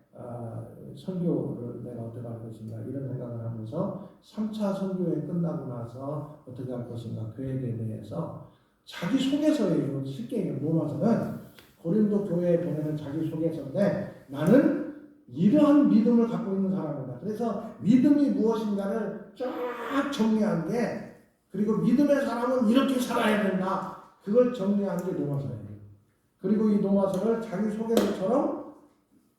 선교를 내가 어떻게 할 것인가 이런 생각을 하면서 3차 선교에 끝나고 나서 어떻게 할 것인가 계획에 대해서 자기 소개서예요. 쉽게 로마서는 고린도 교회에 보내는 자기 소개서인데 나는 이러한 믿음을 갖고 있는 사람이다. 그래서 믿음이 무엇인가를 쫙 정리한 게 그리고 믿음의 사람은 이렇게 살아야 된다. 그걸 정리한 게 로마서예요. 그리고 이 로마서를 자기 소개서처럼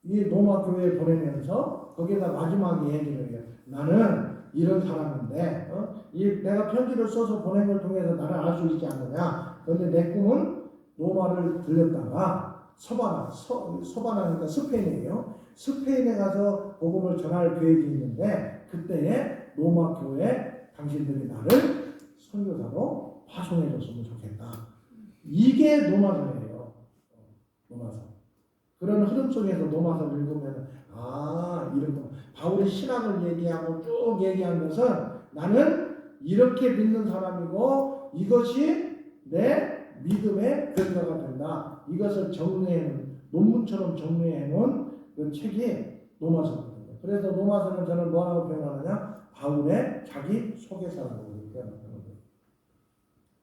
이 로마 교회에 보내면서 거기에다 마지막에 얘기를 해요. 나는 이런 사람인데 내가 편지를 써서 보낸 걸 통해서 나를 알 수 있지 않느냐. 그런데 내 꿈은 로마를 들렸다가 서바나니까 스페인이에요. 스페인에 가서 복음을 전할 계획이 있는데 그때에 로마 교회 당신들이 나를 선교사로 파송해 줬으면 좋겠다. 이게 노마서예요. 노마서. 그런 흐름 속에서 노마서를 읽으면 이런 거 바울이 신학을 얘기하고 쭉 얘기한 것은 나는 이렇게 믿는 사람이고 이것이 내 믿음의 근거가 된다. 이것을 정리해 논문처럼 정리해 놓은 그 책이 노마서거든요. 그래서 노마서는 저는 뭐라고 표현하느냐? 바울의 자기 소개서라고 표현합니다.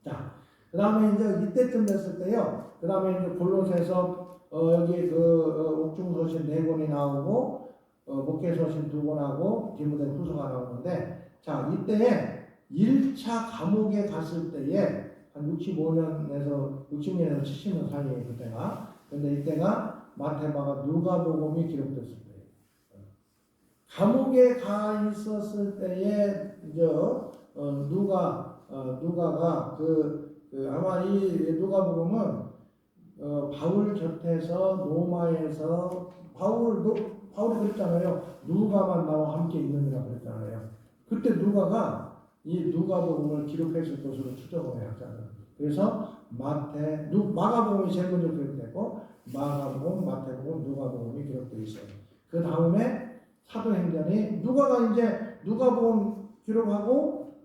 자, 그 다음에 이제 이때쯤 됐을 때요. 그 다음에 이제 골로새서 여기 옥중서신 4권이 나오고 목회서신 2권하고 디모데 후서가 나오는데 자 이때에 1차 감옥에 갔을 때에 한 65년에서 60년에서 70년 사이에 그때가 근데 이때가 마태마가 누가복음이 기록됐을 때예요. 감옥에 가 있었을 때에 이제 누가가 아마 이 누가복음은 바울 곁에서 로마에서 바울이 그랬잖아요. 누가만 나와 함께 있느니라 그랬잖아요. 그때 누가가 이 누가복음을 기록했을 것으로 추정을 해요. 그래서 마가복음이 제일 먼저 기록되고 마가복음, 마태복음, 누가복음이 기록되어 있어요. 그 다음에 사도행전이 누가가 이제 누가복음 기록하고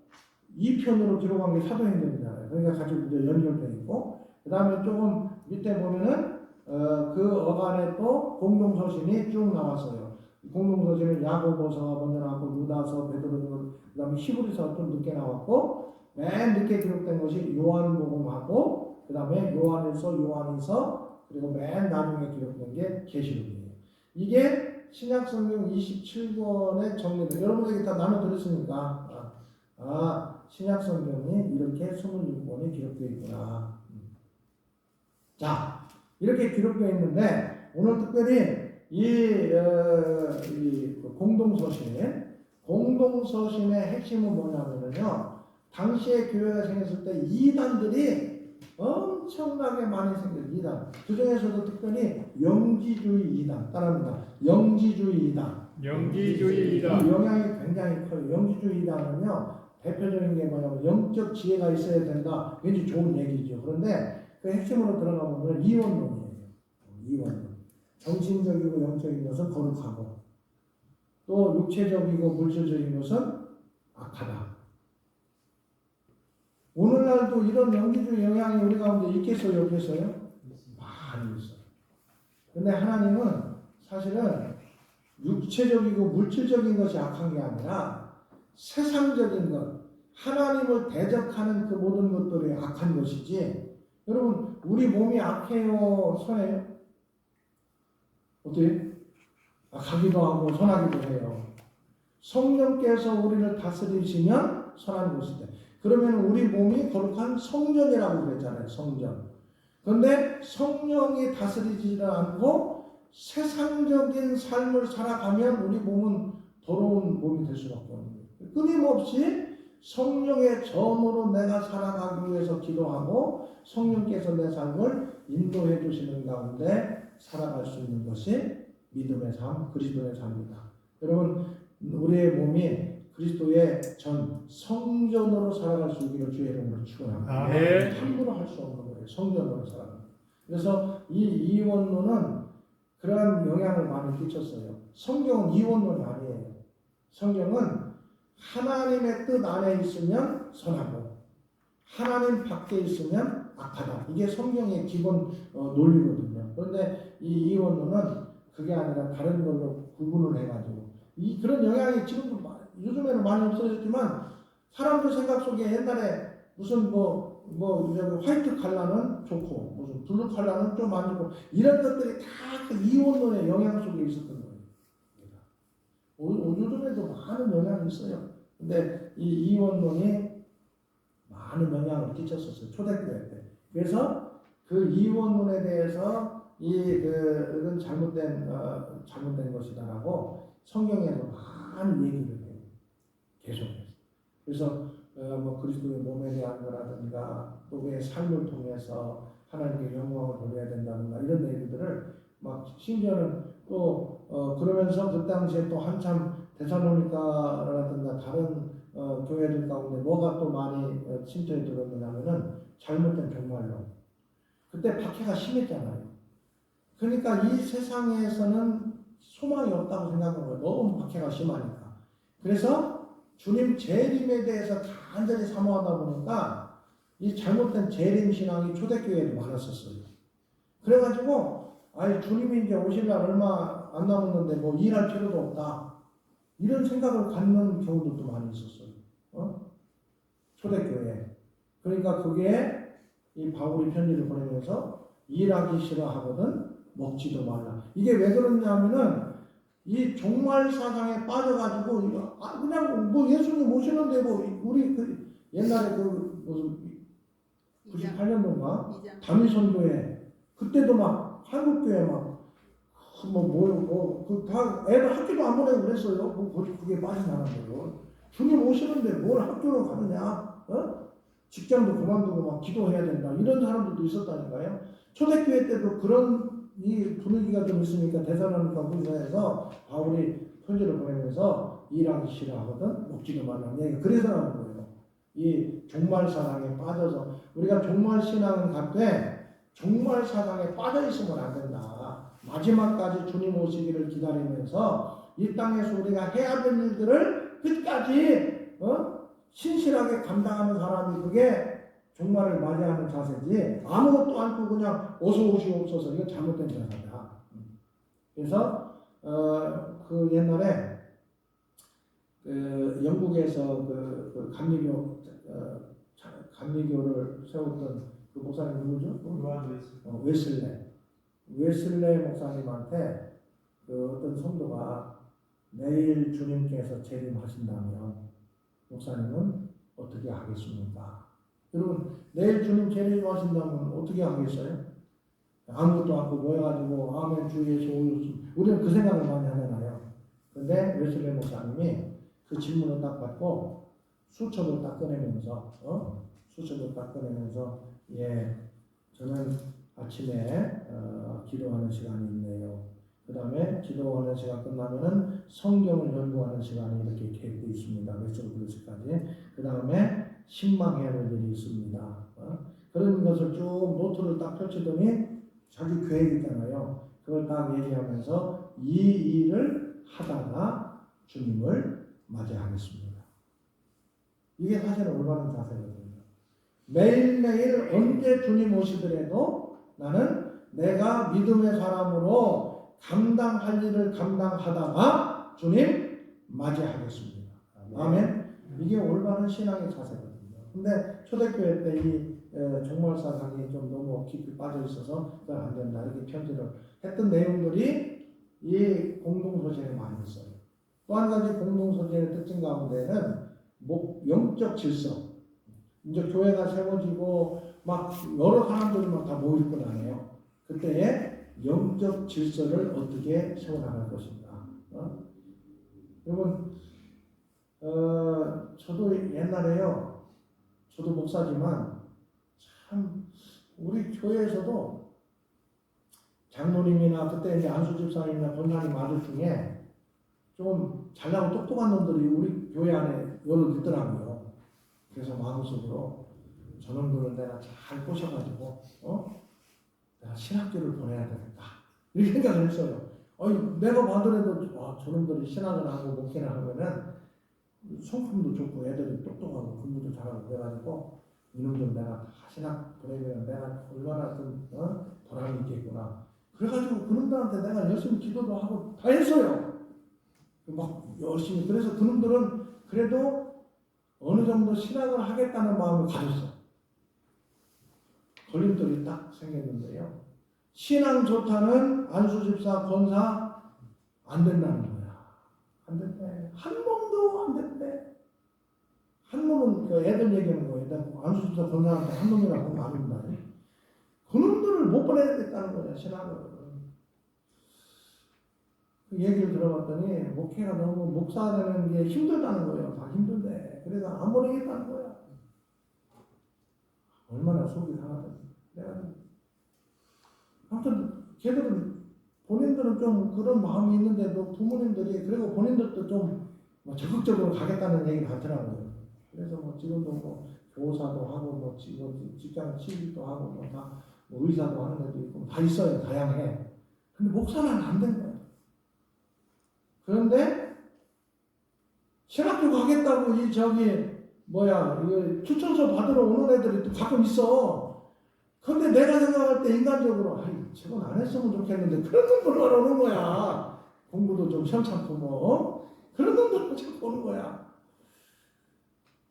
2편으로 기록한 게 사도행전이잖아요. 그러니까 같이 이제 연결되어 있고 그 다음에 조금 밑에 보면은 그 어간에 또 공동서신이 쭉 나왔어요. 공동서신은 야고보서가 먼저 나왔고 유다서, 베드로서, 그 다음에 히브리서가 좀 늦게 나왔고 맨 늦게 기록된 것이 요한복음하고 그 다음에 요한일서, 요한이서 그리고 맨 나중에 기록된 게 계시록이에요. 이게 신약성경 27권의 정리들 여러분들이 다 나눠 들었으니까 신약성경이 이렇게 26권이 기록되어 있구나. 자 이렇게 기록되어 있는데 오늘 특별히 이 공동서신의 핵심은 뭐냐면요. 당시에 교회가 생겼을 때 이단들이 엄청나게 많이 생겨요. 이단. 그 중에서도 특별히 영지주의 이단. 따라합니다. 영지주의 이단. 영지주의 이단. 이 영향이 굉장히 커요. 영지주의 이단은요. 대표적인 게 뭐냐면 영적 지혜가 있어야 된다. 왠지 좋은 얘기죠. 그런데 그 핵심으로 들어가 보면 이원론이에요. 이원론. 정신적이고 영적인 것은 거룩하고 또 육체적이고 물질적인 것은 악하다. 오늘날도 이런 영지주의 영향이 우리 가운데 있겠어요? 없겠어요? 많이 있어요. 근데 하나님은 사실은 육체적이고 물질적인 것이 악한 게 아니라 세상적인 것, 하나님을 대적하는 그 모든 것들이 악한 것이지. 여러분, 우리 몸이 악해요? 선해요? 어때요? 악하기도 하고 선하기도 해요. 성령께서 우리를 다스리시면 선한 것이다. 그러면 우리 몸이 거룩한 성전이라고 그랬잖아요. 성전. 그런데 성령이 다스리지를 않고 세상적인 삶을 살아가면 우리 몸은 더러운 몸이 될 수밖에 없는 거예요. 끊임없이 성령의 전으로 내가 살아가기 위해서 기도하고 성령께서 내 삶을 인도해 주시는 가운데 살아갈 수 있는 것이 믿음의 삶, 그리스도의 삶이다. 여러분, 우리의 몸이 그리스도의 전 성전으로 살아갈 수 있기를 주의 이름으로 축원합니다. 네. 함부로 할 수 없는 거예요. 성전으로 살아가는. 그래서 이 이원론은 그러한 영향을 많이 끼쳤어요. 성경은 이원론이 아니에요. 성경은 하나님의 뜻 안에 있으면 선하고 하나님 밖에 있으면 악하다. 이게 성경의 기본 논리거든요. 그런데 이 이원론은 그게 아니라 다른 걸로 구분을 해가지고 그런 영향이 지금도 요즘에는 많이 없어졌지만 사람들 생각 속에 옛날에 무슨 화이트 칼라는 좋고 무슨 블루 칼라는 좀 안 좋고 이런 것들이 다 그 이원론의 영향 속에 있었던 거예요. 요즘에도 많은 영향이 있어요. 근데 이 이원론이 많은 영향을 끼쳤었어요. 초대교회 때. 그래서 그 이원론에 대해서 이건 잘못된 것이다라고 성경에서 많이 얘기를 해요. 계속해서. 그래서 뭐 그리스도의 몸에 대한 거라든가 또 그의 삶을 통해서 하나님께 영광을 돌려야 된다든가 이런 얘기들을 막 심지어는 또 그러면서 그 당시에 또 한참 데살로니가라든가 다른 교회들 가운데 뭐가 또 많이 침투에 들었느냐면은 잘못된 종말론. 그때 박해가 심했잖아요. 그러니까 이 세상에서는 소망이 없다고 생각한 거예요. 너무 박해가 심하니까. 그래서 주님 재림에 대해서 간절히 사모하다 보니까 이 잘못된 재림 신앙이 초대교회에도 많았었어요. 그래가지고 아니 주님이 이제 오실 날 얼마 안 남았는데 뭐 일할 필요도 없다. 이런 생각을 갖는 경우들도 많이 있었어요. 초대교회. 그러니까 그게 이 바울이 편지를 보내면서 일하기 싫어하거든 먹지도 말라. 이게 왜 그러냐면은 이 종말 사상에 빠져가지고 그냥 뭐 예수님 오시는데 뭐 우리 그 옛날에 그 무슨 98년도인가 다미선교회 그때도 막 한국교회 막 다 애들 학교도 안 보내고 그랬어요. 뭐 그게 빠져나간 거예요. 주님 오시는데 뭘 학교로 가느냐? 직장도 그만두고 막 기도해야 된다. 이런 사람들도 있었다니까요. 초대교회 때도 그런 이 분위기가 좀 있으니까 데살로니가 후서에서 바울이 편지를 보내면서 일하기 싫어하거든 먹지도 말라는 얘기가 그래서 나온 거예요. 이 종말 사상에 빠져서 우리가 종말 신앙은 갖되 종말 사상에 빠져 있으면 안 된다. 마지막까지 주님 오시기를 기다리면서 이 땅에서 우리가 해야 될 일들을 끝까지 신실하게 감당하는 사람이 그게 종말을 맞이하는 자세지 아무것도 않고 그냥 어서 오시옵소서 이건 잘못된 자세다. 그래서 그 옛날에 그 영국에서 그 감리교를 세웠던 그 목사님 누구죠? 웨슬레 목사님한테 그 어떤 성도가 내일 주님께서 재림하신다면 목사님은 어떻게 하겠습니까? 여러분 내일 주님 재림하신다면 어떻게 하겠어요? 아무것도 않고 모여가지고 아멘 주 예수 우리는 그 생각을 많이 하잖아요. 근데 웨슬레 목사님이 그 질문을 딱 받고 수첩을 딱 꺼내면서 예 저는 아침에 기도하는 시간이 있네요. 그 다음에 기도하는 시간 끝나면은 성경을 연구하는 시간이 이렇게 계획되어 있습니다. 몇절 그릇까지. 그 다음에 신망해야 할 일이 있습니다. 그런 것을 쭉 노트를 딱 펼치더니 자기 계획 있잖아요. 그걸 딱 얘기하면서 이 일을 하다가 주님을 맞이하겠습니다. 이게 사실은 올바른 자세거든요. 매일매일 언제 주님 오시더라도 나는 내가 믿음의 사람으로 감당할 일을 감당하다가 주님 맞이하겠습니다. 아멘. 이게 올바른 신앙의 자세거든요. 근데 초대교회 때 이 종말 사상이 좀 너무 깊이 빠져 있어서 그건 안 된다 이렇게 편지를 했던 내용들이 이 공동소재에 많이 있어요. 또 한 가지 공동소재의 특징 가운데는 영적 질서. 이제 교회가 세워지고 막 여러 사람들이 막 다 모일 건 아니에요. 그때의 영적 질서를 어떻게 세워나갈 것인가. 여러분, 저도 옛날에요. 저도 목사지만 참 우리 교회에서도 장로님이나 그때 이제 안수 집사님이나 권사님 아들 중에 좀 잘나고 똑똑한 놈들이 우리 교회 안에 여러 있더라고요. 그래서 마음속으로 저놈들은 내가 잘 꼬셔가지고 내가 신학교를 보내야 되겠다 이렇게 생각을 했어요. 내가 봐더라도 저놈들이 신학을 하고 목회를 하면은 성품도 좋고 애들이 똑똑하고 공부도 잘하고 그래가지고 이놈들 내가 다 신학 보내면 내가 얼마나 좀 보람이 있겠구나. 그래가지고 그놈들한테 내가 열심히 기도도 하고 다 했어요. 막 열심히. 그래서 그놈들은 그래도 어느 정도 신학을 하겠다는 마음을 가졌어. 걸림돌이 딱 생겼는데요. 신앙 좋다는 안수집사, 권사 안 된다는 거야. 안 된대. 한 놈도 안 된대. 한 놈은 그 애들 얘기하는 거예요. 안수집사, 권사한테 한 놈이라고 하면 안 된다. 그 놈들을 못 보내겠다는 거야. 신학을. 그 얘기를 들어봤더니 목회가 너무 목사되는 게 힘들다는 거예요. 다 힘든데. 그래서 안 보내겠다는 거야. 얼마나 속이 상하던지. 내가 아무튼 걔들은 본인들은 좀 그런 마음이 있는데도 부모님들이 그리고 본인들도 좀 뭐 적극적으로 가겠다는 얘기를 하더라고요. 그래서 뭐 지금도 뭐 교사도 하고 뭐 직장 취직도 하고 뭐 다 뭐 의사도 하는 데도 있고 다 있어요. 다양해. 근데 목사는 안 된 거야. 그런데 신학교 가겠다고 이 저기 뭐야 이거 추천서 받으러 오는 애들이 또 가끔 있어. 근데 내가 생각할 때 인간적으로 아이 저건 안 했으면 좋겠는데 그런 놈들만 오는 거야. 공부도 좀 시원찮고 뭐 그런 놈들만 자꾸 오는 거야.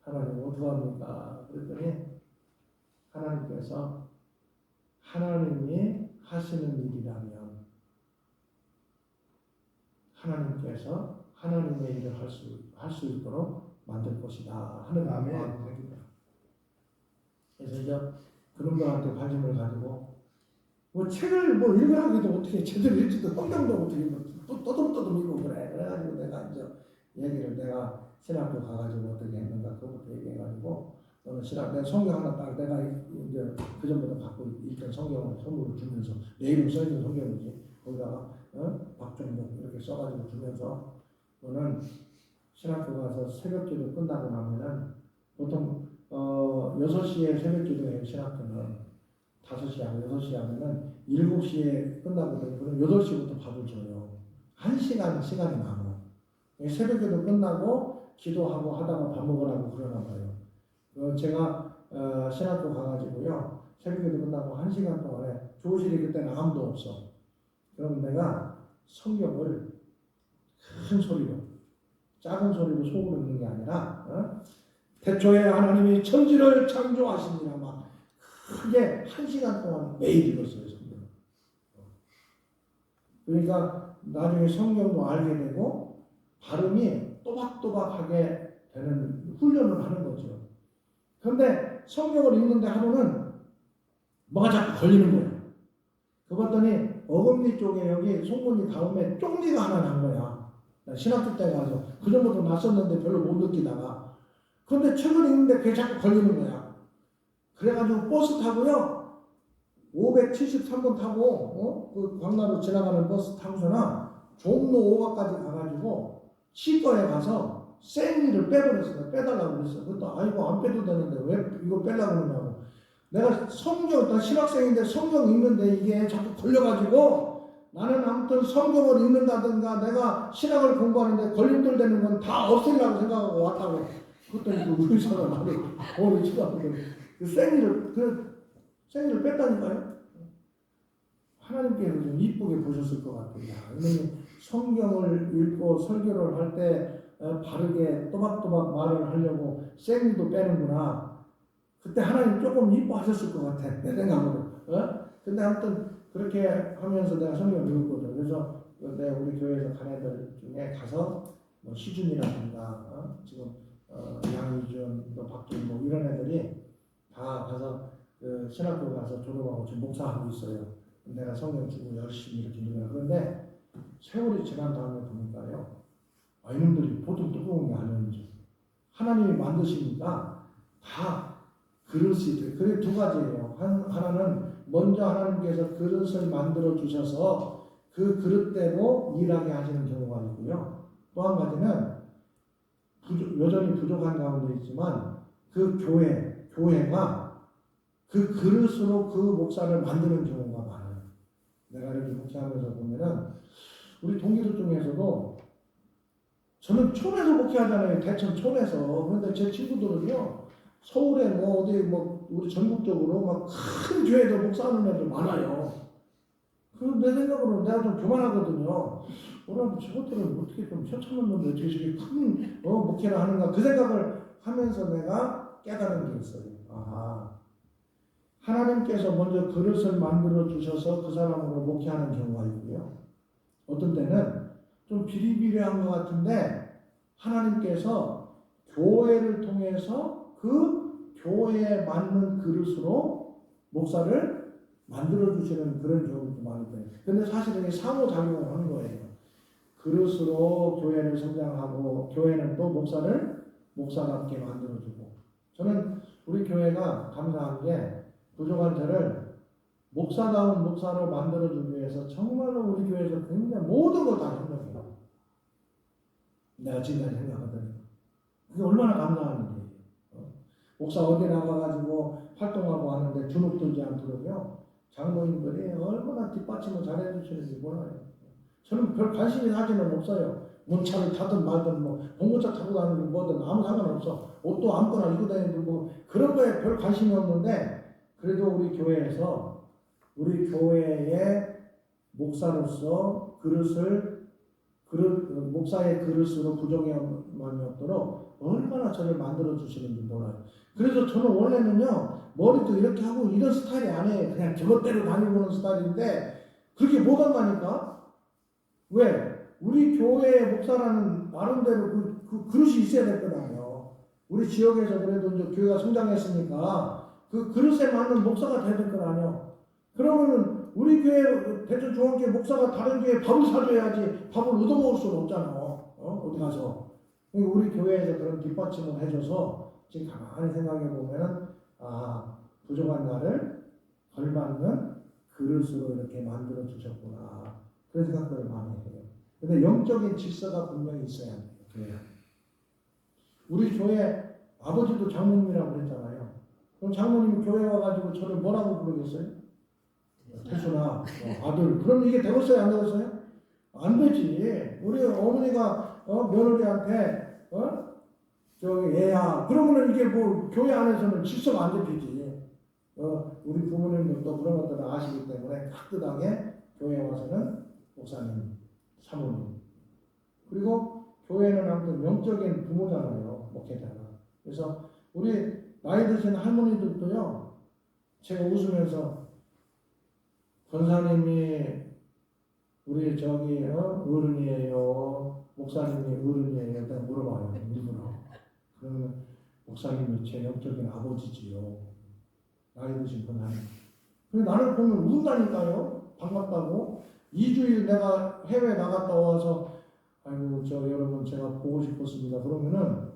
하나님 어떡합니까? 그랬더니 하나님께서 하나님이 하시는 일이라면 하나님께서 하나님의 일을 할 수 있도록 만들 것이다 하는 마음입니다. 그래서 이제 그런 거한테 관심을 가지고 뭐 책을 뭐 읽으라기도 어떻게 제대로 읽지도 성경도 어떻게 또 떠듬떠듬 읽고 그래. 그래가지고 내가 이제 얘기를 내가 신학교 가가지고 어떻게 했는가 그것부터 얘기해가지고 너는 신학 내가 성경 하나 딱 내가 이제 그 전부터 갖고 읽던 성경을 선물을 주면서 내 이름 써있는 성경이지 거기다가 박종목 이렇게 써가지고 주면서 너는 신학교 가서 새벽기도 끝나고 나면은 보통 6시에 새벽기도해요. 신학교는 5시 하고 6시 하면은 7시에 끝나거든요. 그럼 8시부터 밥을 줘요. 1시간 시간이 남아. 새벽기도 끝나고 기도하고 하다가 밥 먹으라고 그러나 봐요. 제가 신학교 가가지고요. 새벽기도 끝나고 1시간 동안에 교실이 그때는 아무도 없어. 그럼 내가 성경을 큰 소리로 작은 소리로 속으로 읽는 게 아니라 태초에 하나님이 천지를 창조하시니라 막 크게 1시간 동안 매일 읽었어요. 성경. 그러니까 나중에 성경도 알게 되고 발음이 또박또박하게 되는 훈련을 하는 거죠. 그런데 성경을 읽는데 하루는 뭐가 자꾸 걸리는 거예요. 그랬더니 어금니 쪽에 여기 송곳니 다음에 쪽니가 하나 난 거야. 신학교 때 가서 그 전부터 났었는데 별로 못 느끼다가 그런데 책을 읽는데 그게 자꾸 걸리는 거야. 그래가지고 버스 타고요 573번 타고 그 광나루 지나가는 버스 타고서나 종로 5가까지 가가지고 치과에 가서 생리를 빼버렸어요. 빼달라고 그랬어. 그것도 아이고 안 빼도 되는데 왜 이거 빼려고 그러냐고. 내가 성경, 나 신학생인데 성경 읽는데 이게 자꾸 걸려가지고 나는 아무튼 성경을 읽는다든가 내가 신학을 공부하는데 걸림돌 되는 건 다 없애려고 생각하고 왔다고. 그랬더니 그 의사가 나를 오늘 치료하고 그 생리를 뺐다니까요. 하나님께서 좀 이쁘게 보셨을 것 같아요. 이놈이 성경을 읽고 설교를 할 때 바르게 또박또박 말을 하려고 생리도 빼는구나. 그때 하나님 조금 이뻐하셨을 것 같아. 내 생각으로. 근데 아무튼 그렇게 하면서 내가 성경을 읽었거든. 그래서 내가 우리 교회에서 간 애들 중에 가서 뭐 시준이라든가 지금 양희준, 박준 뭐 이런 애들이 다 가서 그 신학교 가서 졸업하고 지금 목사하고 있어요. 내가 성경 주고 열심히 이렇게 읽어요. 그런데 세월이 지난 다음에 보니까요. 이놈들이 보통 뜨거운 게 아니었는지. 하나님이 만드시니까 다 그릇이 돼. 그게 두 가지예요. 하나는 먼저 하나님께서 그릇을 만들어 주셔서 그 그릇대로 일하게 하시는 경우가 있고요. 또 한 가지는 여전히 부족한 가운데 있지만 그 교회가 그 그릇으로 그 목사를 만드는 경우가 많아요. 내가 이렇게 목회하면서 보면은 우리 동기들 중에서도 저는 촌에서 목회하잖아요. 대천 촌에서. 그런데 제 친구들은요. 서울에 뭐 어디 뭐 우리 전국적으로 막 큰 교회도 목사하는 애들 많아요. 그럼 내 생각으로 내가 좀 교만하거든요. 뭐라고 저것들은 어떻게 좀 현천한 놈들 저렇게 큰 목회를 하는가 그 생각을 하면서 내가 깨달은 게 있어요. 하나님께서 먼저 그릇을 만들어 주셔서 그 사람으로 목회하는 경우가 있고요. 어떤 때는 좀 비리비리한 것 같은데 하나님께서 교회를 통해서 그 교회에 맞는 그릇으로 목사를 만들어 주시는 그런 경우도 많이 돼요. 근데 사실은 상호작용을 하는 거예요. 그릇으로 교회를 성장하고 교회는 또 목사를 목사답게 만들어주고 저는 우리 교회가 감사한 게 부족한 저를 목사다운 목사로 만들어주기 위해서 정말로 우리 교회에서 굉장히 모든 걸 다 협력해요. 내가 지금까지 생각하더니 그게 얼마나 감사한 일이에요. 목사 어디 나가가지고 활동하고 하는데 주눅 들지 않도록요. 장로님들이 얼마나 뒷받침을 잘해주시는지 몰라요. 저는 별 관심이 사실은 없어요. 문차를 타든 말든 뭐 봉고차 타고 다니든 뭐든 아무 상관없어. 옷도 아무거나 입고 다니든 뭐 그런 거에 별 관심이 없는데 그래도 우리 교회에서 우리 교회의 목사로서 목사의 그릇으로 부정함이 없도록 얼마나 저를 만들어 주시는지 몰라요. 그래서 저는 원래는요 머리도 이렇게 하고 이런 스타일이 아니에요. 그냥 저것대로 다니고는 스타일인데 그렇게 못 한다니까. 왜? 우리 교회의 목사라는 나름대로 그 그릇이 있어야 될 거잖아요. 우리 지역에서 그래도 이제 교회가 성장했으니까 그 그릇에 맞는 목사가 돼야 될 거 아니에요. 그러면은 우리 교회 대전중앙교회 목사가 다른 교회에 밥을 사줘야지 밥을 얻어먹을 수는 없잖아. 어디 가서. 우리 교회에서 그런 뒷받침을 해줘서 지금 가만히 생각해 보면은 부족한 나를 걸맞는 그릇으로 이렇게 만들어 주셨구나. 그런 생각들을 많이 해요. 근데 영적인 질서가 분명히 있어야 해요. 교회. 우리 교회 아버지도 장모님이라고 그랬잖아요. 그럼 장모님이 교회 와가지고 저를 뭐라고 부르겠어요? 태순아, 아들. 그럼 이게 되겠어요? 안 되겠어요? 안 되지. 우리 어머니가 며느리한테 저기 애야. 그러면은 이게 뭐 교회 안에서는 질서가 안 잡히지. 우리 부모님도 또 그런 것들을 아시기 때문에 따뜻하게 교회에 와서는 목사님, 사모님. 그리고 교회는 아무튼 영적인 부모잖아요. 목회자가. 그래서 우리 나이 드신 할머니들도요. 제가 웃으면서 권사님이 우리 저기 어른이에요. 목사님이 어른이에요. 일단 물어봐요. 일부러. 그러면 목사님이 제 영적인 아버지지요. 나이 드신 권사님. 근데 나를 보면 운다니까요. 반갑다고. 2주일 내가 해외 나갔다 와서 아이고 저 여러분 제가 보고 싶었습니다. 그러면은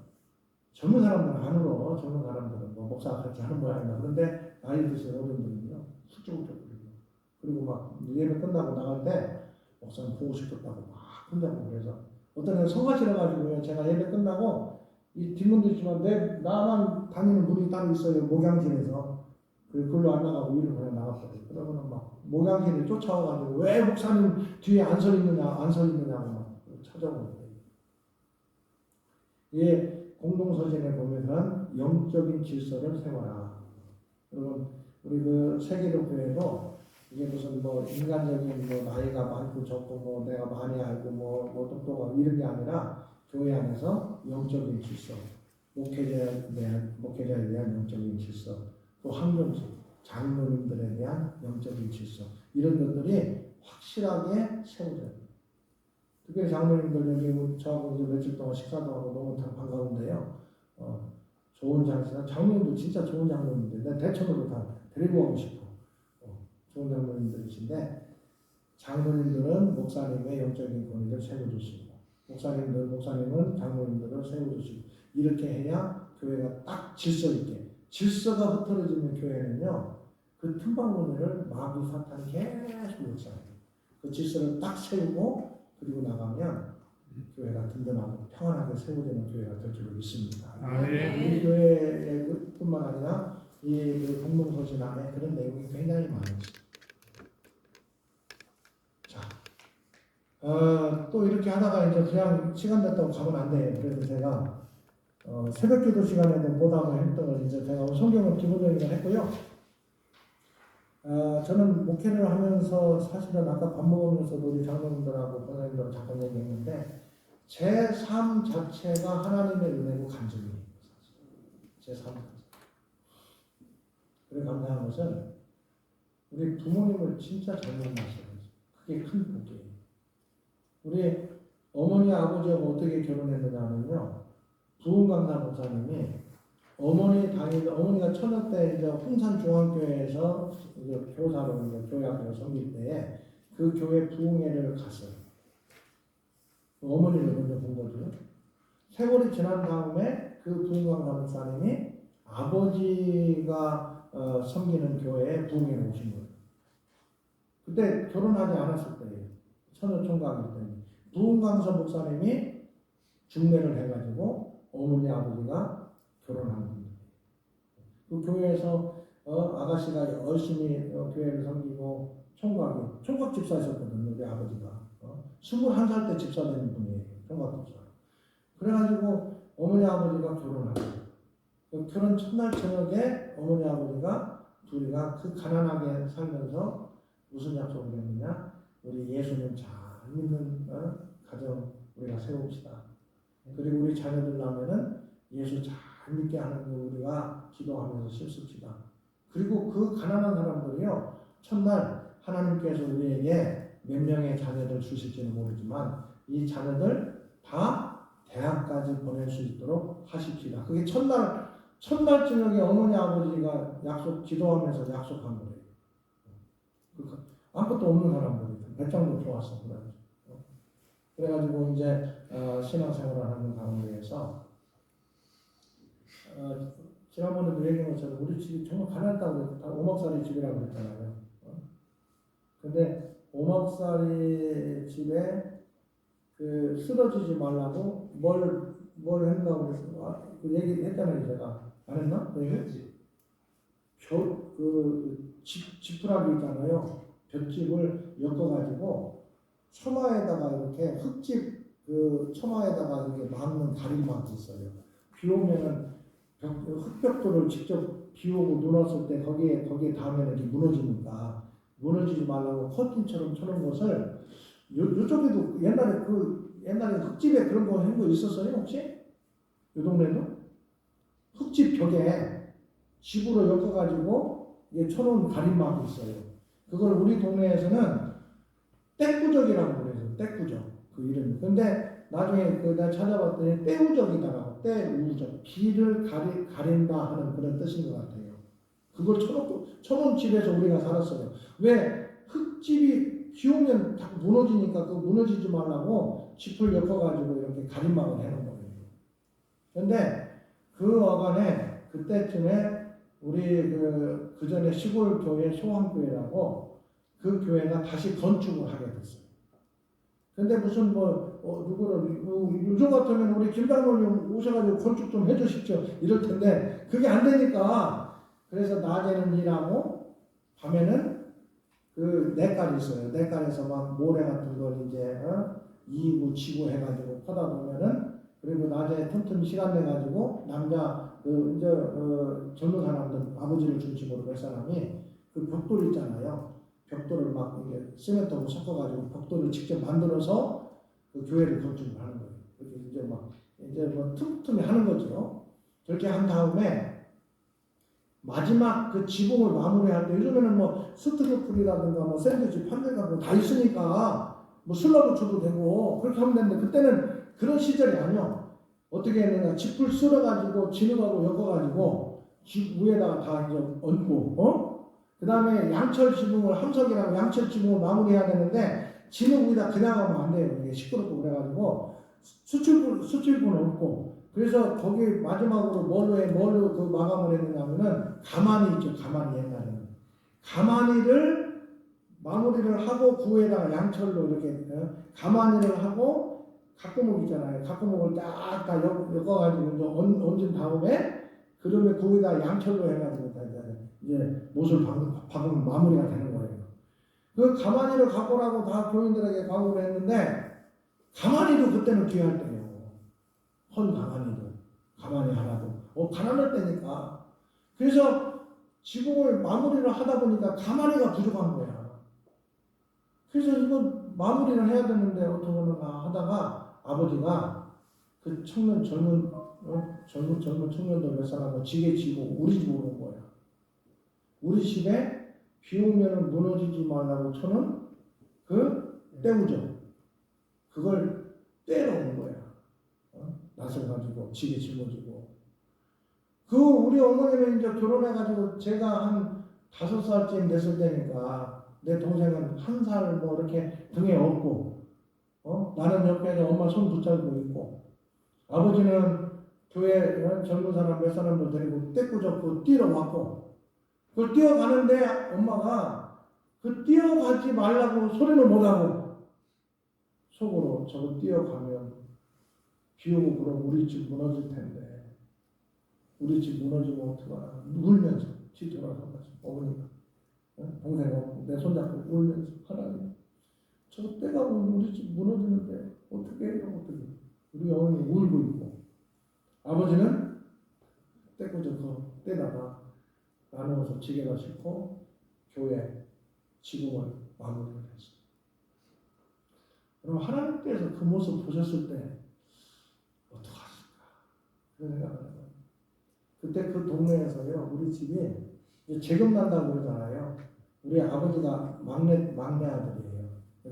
젊은 사람들은 안 울어. 젊은 사람들은 뭐 목사가 그렇게 하는 모양이다. 그런데 나이 드신 어른들은요. 훌쩍훌쩍 그리고 막 예배 끝나고 나갈 때 목사님 보고 싶었다고 막 혼자고 그래서 어떤 애는 성가시려가지고 제가 예배 끝나고 이 뒷문도 있지만 나만 다니는 문이 따로 있어요. 목양실에서 그걸로 안 나가고 위로 그냥 나갔거든요. 그러면은 막 목양실에 쫓아와가지고 왜 목사님 뒤에 안 서 있느냐고 막 찾아오는 거예요. 이게 공동서신에 보면은 영적인 질서를 세워라. 여러분 우리 그 세계도교회도 이게 무슨 뭐 인간적인 뭐 나이가 많고 적고 뭐 내가 많이 알고 뭐 똑똑하고 이런 게 아니라 교회 안에서 영적인 질서, 목회자에 대한 영적인 질서, 또 환경적, 장로님들에 대한 영적인 질서 이런 것들이 확실하게 세워져야 돼요. 특별히 장로님들 여기 저하고 이제 며칠 동안 식사도 하고 너무 반가운데요. 좋은 장로님도 진짜 좋은 장로님들, 내가 대천으로 다 데리고 가고 싶어. 좋은 장로님들이신데 장로님들은 목사님의 영적인 권위를 세워주시고 목사님은 장로님들을 세워주시고 이렇게 해야 교회가 딱 질서 있게 질서가 흐트러지는 교회는요 그 틈바구니를 마귀 사탄이 계속 역사해요. 그 질서를 딱 세우고 그리고 나가면 교회가 든든하고 평안하게 세워지는 교회가 될 줄 믿습니다. 우리 교회뿐만 아니라 이 공동서신 안에 그런 내용이 굉장히 많아요. 자, 또 이렇게 하다가 이제 그냥 시간 됐다고 가면 안 돼요. 그래서 제가 새벽기도 시간에는 보담을 했던 걸 이제 제가 성경은 기본적인 걸 했고요. 저는 목회를 하면서 사실은 아까 밥 먹으면서도 우리 장로님들하고 권사님들하고 잠깐 얘기했는데 제 삶 자체가 하나님의 은혜고 간증이에요. 제 삶 자체. 그래 감사한 것은 우리 부모님을 진짜 잘 만났어요. 그게 큰 복이에요. 우리 어머니 아버지하고 어떻게 결혼했느냐면요. 부흥강사 목사님이 어머니가 처녀 때 이제 홍산중앙교회에서 이제 교사로 교회학교 섬길 때에 그 교회 부흥회를 갔어요. 어머니를 먼저 본 거죠. 세월이 지난 다음에 그 부흥강사 목사님이 아버지가 섬기는 교회에 부흥에 오신 거예요. 그때 결혼하지 않았을 때예요. 처녀총각일 때니 부흥강사 목사님이 중매를 해가지고 어머니 아버지가 결혼한 겁니다. 그 교회에서 아가씨가 열심히 교회를 섬기고 총각 집사 있었거든요. 우리 아버지가 21살 때 집사 되는 분이에요. 총각 집사. 그래가지고 어머니 아버지가 결혼하고 그 결혼 첫날 저녁에 어머니 아버지가 둘이가 그 가난하게 살면서 무슨 약속을 했느냐? 우리 예수님 잘 믿는 가정 우리가 세웁시다. 그리고 우리 자녀들 나면은 예수 잘 믿게 하는 거 우리가 기도하면서 실습시다. 그리고 그 가난한 사람들이요 첫날 하나님께서 우리에게 몇 명의 자녀들 주실지는 모르지만 이 자녀들 다 대학까지 보낼 수 있도록 하십시다. 그게 첫날 저녁에 어머니 아버지가 기도하면서 약속한 거예요. 아무것도 없는 사람들이 배짱도 좋았어. 그래가지고 이제 신앙생활을 하는 가운데에서 지난번에도 얘기한 것처럼 우리 집이 정말 가난하다고 5막살이 집이라고 그랬잖아요. 근데 5막살이 집에 그 쓰러지지 말라고 뭘 했다고 그랬어? 그 얘기 했잖아요, 제가. 안 했나? 그 얘기? 지푸라기 있잖아요. 볏짚을 엮어가지고 처마에다가 이렇게 흙집 그 처마에다가 이렇게 막는 가림막이 있어요. 비 오면은 흙벽돌을 직접 비 오고 눈 왔을 때 거기에 닿으면 이렇게 무너지니까 무너지지 말라고 커튼처럼 쳐놓은 것을 요쪽에도 옛날에 흙집에 그런 거 한 거 있었어요 혹시? 요 동네도? 흙집 벽에 집으로 엮어가지고 이게 쳐놓은 가림막이 있어요. 그걸 우리 동네에서는 떼꾸적이라고 그래요. 떼꾸적 그 이름이. 근데 나중에 내가 찾아봤더니 떼우적이다라고. 떼우적. 비를 가린다 하는 그런 뜻인 것 같아요. 그걸 쳐놓은 집에서 우리가 살았어요. 왜? 흙집이 비 오면 다 무너지니까 그 무너지지 말라고 짚을 엮어가지고 이렇게 가림막을 해놓은 거예요. 근데 그 어간에 그때쯤에 우리 그 전에 시골 교회 소환교회라고 그 교회가 다시 건축을 하게 됐어요. 근데 무슨 누구를 요즘 같으면 우리 김장로님 오셔가지고 건축 좀 해주십시오 이럴 텐데 그게 안 되니까 그래서 낮에는 일하고 밤에는 그 냇가리 있어요. 냇가리에서 막 모래 같은 걸 이제 이고 지고 해가지고 퍼다 보면은 그리고 낮에 틈틈이 시간 내 가지고 남자 젊은 사람들 아버지를 중심으로 몇 사람이 그 벽돌 있잖아요. 벽돌을 막 이게 시멘트하고 섞어가지고 벽돌을 직접 만들어서 그 교회를 건축을 하는 거예요. 이제 틈틈이 하는 거죠. 그렇게 한 다음에 마지막 그 지붕을 마무리할 때 요즘에는 뭐 스트로풀이라든가 뭐 샌드위치 판넬 같은 거 다 있으니까 뭐 슬러브 쳐도 되고 그렇게 하면 되는데 그때는 그런 시절이 아니요. 어떻게 했느냐 짚을 쓸어가지고 진흙하고 엮어가지고 집 위에다가 다 이제 얹고 그 다음에 양철 지붕을 함석이라고 양철 지붕을 마무리해야 되는데 진흙 위에다 그냥 하면 안 돼요. 이게 시끄럽고 그래가지고 수출분 없고 그래서 거기 마지막으로 뭘로 그 마감을 했느냐면은 가마니 있죠. 가마니 옛날에는 가마니를 마무리를 하고 그 위에다가 양철로 이렇게 가마니를 하고 각고목 있잖아요. 각고목을 딱 엮어가지고 얹은 다음에 그러면 그 위에다 양철로 해가지고 이제 못을 박으면 마무리가 되는 거예요. 그 가마니를 갖고라고 다 교인들에게 광고를 했는데 가마니도 그때는 귀할 때예요. 헌 가마니 하나도 가난할 때니까. 그래서 지붕을 마무리를 하다 보니까 가마니가 부족한 거야. 그래서 이거 마무리를 해야 되는데 어떡하나 하다가 아버지가 그 젊은 청년들 몇 사람을 지게 지고 우리 집으로 온 거야. 우리 집에 비 오면은 무너지지 말라고 쳐는 그 떼우죠. 그걸 떼놓은 거야. 낫을 가지고 지게 짊어지고. 그 우리 어머니는 이제 결혼해가지고 제가 한 5살쯤 됐을 때니까 내 동생은 1살 뭐 이렇게 등에 업고 나는 옆에서 엄마 손 붙잡고 있고 아버지는 교회 젊은 사람 몇 사람도 데리고 떼꾸젓고 뛰어왔고 그걸 뛰어가는데 엄마가 그 뛰어가지 말라고 소리는 못하고 속으로 저거 뛰어가면 비 오고 그럼 우리 집 무너질 텐데 우리 집 무너지면 어떡하나 울면서 뒤돌아서면서 어머니가 동생 내 손잡고 울면서 하나님 저 때가 오면 우리 집 무너지는데 어떻게 해요 어떻게 우리 어머니 울고 있고 아버지는 떼꾸젓고 떼다가 나누어서 지게가 싣고 교회 지붕을 마무리를 했어요. 그럼 하나님께서 그 모습 보셨을 때 어떡하실까 그런 생각을 해요. 그때 그 동네에서요 우리 집이 이제 재금 난다고 그러잖아요. 우리 아버지가 막내 아들이에요.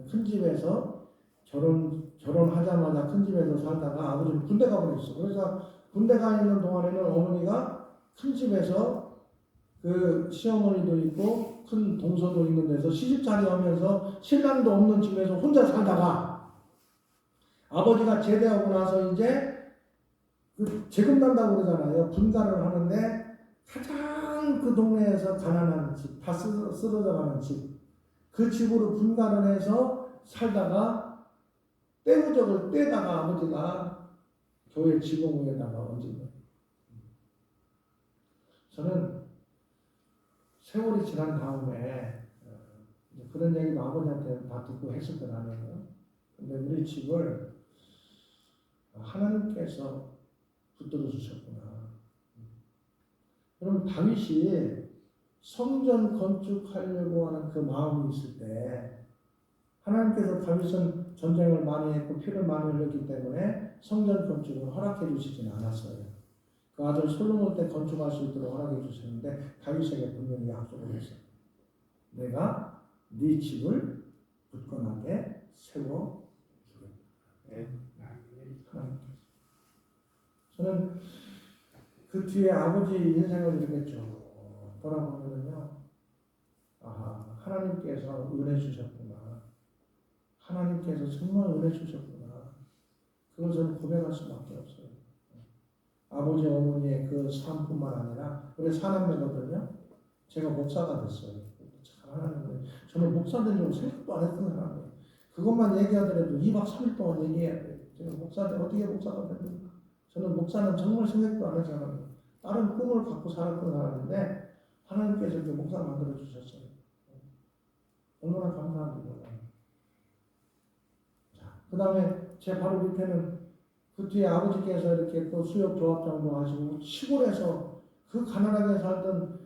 큰 집에서 결혼하자마자 큰 집에서 살다가 아버지는 군대 가버렸어. 그래서 군대 가 있는 동안에는 어머니가 큰 집에서 그 시어머니도 있고 큰 동서도 있는 데서 시집살이 하면서 신랑도 없는 집에서 혼자 살다가 아버지가 제대하고 나서 이제 그 재금 난다고 그러잖아요. 분가를 하는데 가장 그 동네에서 가난한 집, 다 쓰러져 가는 집, 그 집으로 분가를 해서 살다가 떼구적을 떼다가 아버지가 교회 지붕 위에다가 얹은 거예요. 저는 세월이 지난 다음에 그런 얘기도 아버지한테 다 듣고 했을 건 아니에요. 근데 우리 집을 하나님께서 붙들어 주셨구나. 그럼 다윗이 성전 건축하려고 하는 그 마음이 있을 때 하나님께서 다윗은 전쟁을 많이 했고 피를 많이 흘렸기 때문에 성전 건축을 허락해 주시지는 않았어요. 그 아들 솔로몬 때 건축할 수 있도록 허락해 주셨는데 다윗에게 분명히 약속을 했어요. 내가 네 집을 굳건하게 세워 주겠다. 저는 그 뒤에 아버지 인생을 이렇게 쭉 돌아보면요, 하나님께서 은혜 주셨구나. 하나님께서 정말 은혜 주셨구나. 그것을 고백할 수밖에 없어요. 아버지 어머니의 그 삶뿐만 아니라 우리 사남매거든요. 제가 목사가 됐어요. 참 하나님, 저는 목사 되려고 생각도 안 했던 사람이에요. 그것만 얘기하더라도 2박 3일 동안 얘기해야 돼요. 제가 어떻게 목사가 됩니까? 저는 목사는 정말 생각도 안 했던 사람이에요. 다른 꿈을 갖고 살았던 사람인데 하나님께서 이렇게 목사 만들어 주셨어요. 얼마나 감사합니다. 그 다음에 제 바로 밑에는 그 뒤에 아버지께서 이렇게 또 수협 조합장도 하시고 시골에서 그 가난하게 살던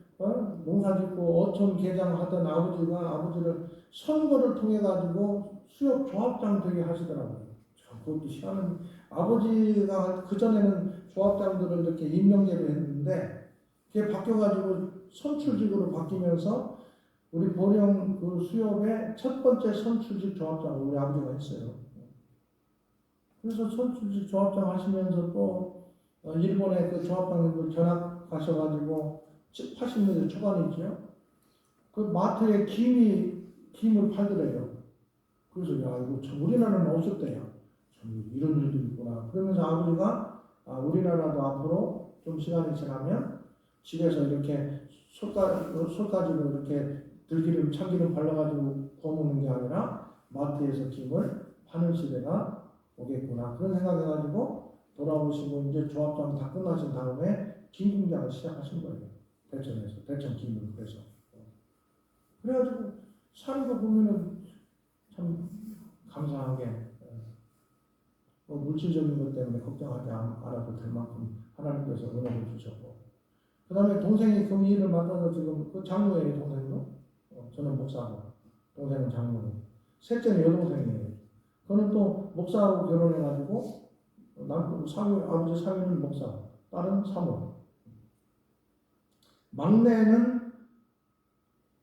농사 짓고 어촌 개장하던 아버지를 선거를 통해 가지고 수협 조합장 되게 하시더라고요. 그것도 희한한 아버지가 그 전에는 조합장들을 이렇게 임명제로 했는데 그게 바뀌어가지고 선출직으로 바뀌면서 우리 보령 그 수협의 첫 번째 선출직 조합장을 우리 아버지가 했어요. 그래서 선출직 조합장 하시면서 또 일본에 그 조합장님들 견학 가셔가지고 80년대 초반이죠. 그 마트에 김을 팔더래요. 그래서 야 이거 참 우리나라는 없었대요. 참 이런 일도 있구나. 그러면서 아버지가 우리나라도 앞으로 좀 시간이 지나면 집에서 이렇게 솔가지로 이렇게 들기름 참기름 발라가지고 구워 먹는 게 아니라 마트에서 김을 파는 시대가 오겠구나. 그런 생각해가지고 돌아오시고 이제 조합장 다 끝나신 다음에 김 공장을 시작하신 거예요. 대천에서 대천 김을 그래서 그래가지고 사는 거 보면은 참 감사하게 물질적인 것 때문에 걱정하지 않아도 될 만큼 하나님께서 은혜를 주셨고 그 다음에 동생이 그 일을 맡아서 지금 그 장로예요. 동생도 저는 목사고 동생은 장로고 셋째는 여동생이에요. 그는 또 목사하고 결혼해가지고 아버지 사위는 목사, 딸은 사모. 막내는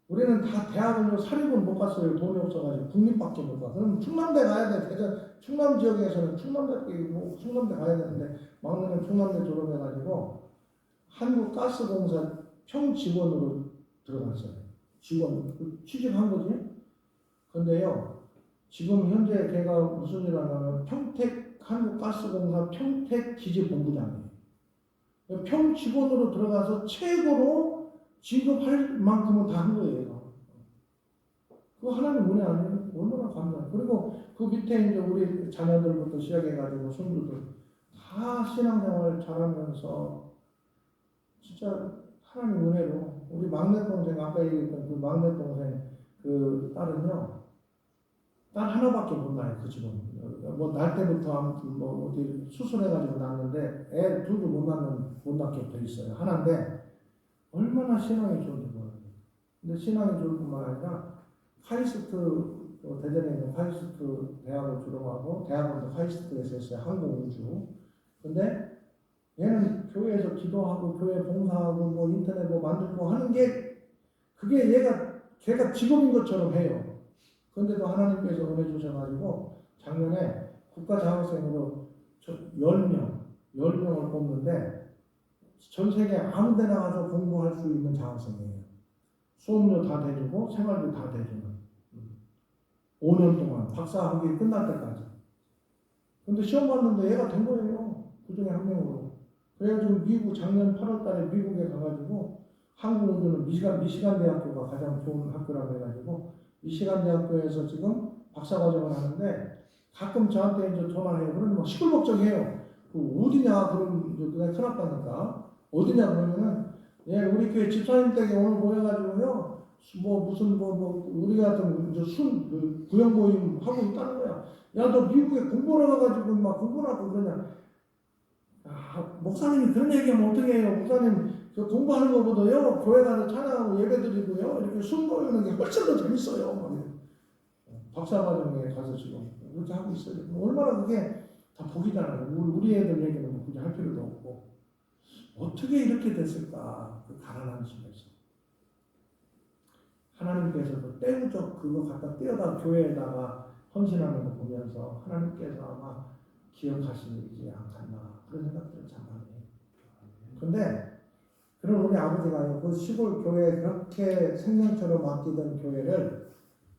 우리는 다 대학을 사립은 못 갔어요. 돈이 없어가지고 국립밖에 못 가. 그럼 충남대 가야 돼. 충남 지역에서는 충남대 가야 되는데 막내는 충남대 졸업해가지고 한국가스공사 평직원으로 들어갔어요. 직원 취직한 거지. 근데요 지금 현재 걔가 무슨 일 하냐면 평택 한국가스공사 평택 기지본부장이에요. 평 직원으로 들어가서 최고로 지급할 만큼은 다 한 거예요. 그거 하나님 은혜 아니에요? 얼마나 감사해요. 그리고 그 밑에 이제 우리 자녀들부터 시작해가지고 손주들 다 신앙생활 잘하면서 진짜 하나님 은혜로 우리 막내 동생 아까 얘기했던 그 막내 동생 그 딸은요 딸 하나밖에 못 낳아요. 그 집은 뭐 날 때부터 아무튼 뭐 어디 수술해가지고 낳았는데 애 둘도 못 낳게 돼 있어요. 하나인데 얼마나 신앙이 좋은지 몰라요. 근데 신앙이 좋을 뿐만 아니라 카이스트 대전에 있는 카이스트 대학을 졸업하고 대학원도 카이스트에서 했어요. 항공우주. 근데 얘는 교회에서 기도하고 교회 봉사하고 뭐 인터넷 뭐 만들고 하는 게 그게 걔가 직업인 것처럼 해요. 그런데도 하나님께서 은혜 주셔가지고 작년에 국가장학생으로 10명을 뽑는데 전 세계 아무 데나 가서 공부할 수 있는 장학생이에요. 수업료 다 대주고 생활비 다 대주는 5년 동안 박사학위 끝날 때까지. 근데 시험 봤는데 얘가 된 거예요. 그 중에 한 명으로. 그래가지고 작년 8월 달에 미국에 가가지고 한국으로는 미시간 대학교가 가장 좋은 학교라고 해가지고 미시간 대학교에서 지금 박사과정을 하는데 가끔 저한테 이제 전화해요. 그러면 막 시끌벅적해요. 그 어디냐? 그럼 그냥 큰아빠니까 어디냐 그러면은 예 우리 교회 집사님 댁에 오늘 모여가지고요. 우리 같은 구형 모임 하고 있다는 거야. 야 너 미국에 공부하러 가가지고 막 공부하고 그러냐? 목사님이 그런 얘기하면 어떻게 해요? 목사님 그 공부하는 것보다요 교회 가서 찬양하고 예배드리고요 이렇게 숨 고이는 게 훨씬 더 재밌어요. 박사과정에 가서 지금 그렇게 하고 있어요. 얼마나 그게 다 복이잖아요. 우리 애들 얘기는 뭐 굳이 할 필요도 없고 어떻게 이렇게 됐을까? 그 가난한 집에서 하나님께서도 때우적 그거 갖다 떼어다 교회에다가 헌신하는 거 보면서 하나님께서 아마 기억하시지 않겠나 그런 생각들을 참 많이 해요. 근데 그런 우리 아버지가 그 시골 교회에 그렇게 생명처럼 맡기던 교회를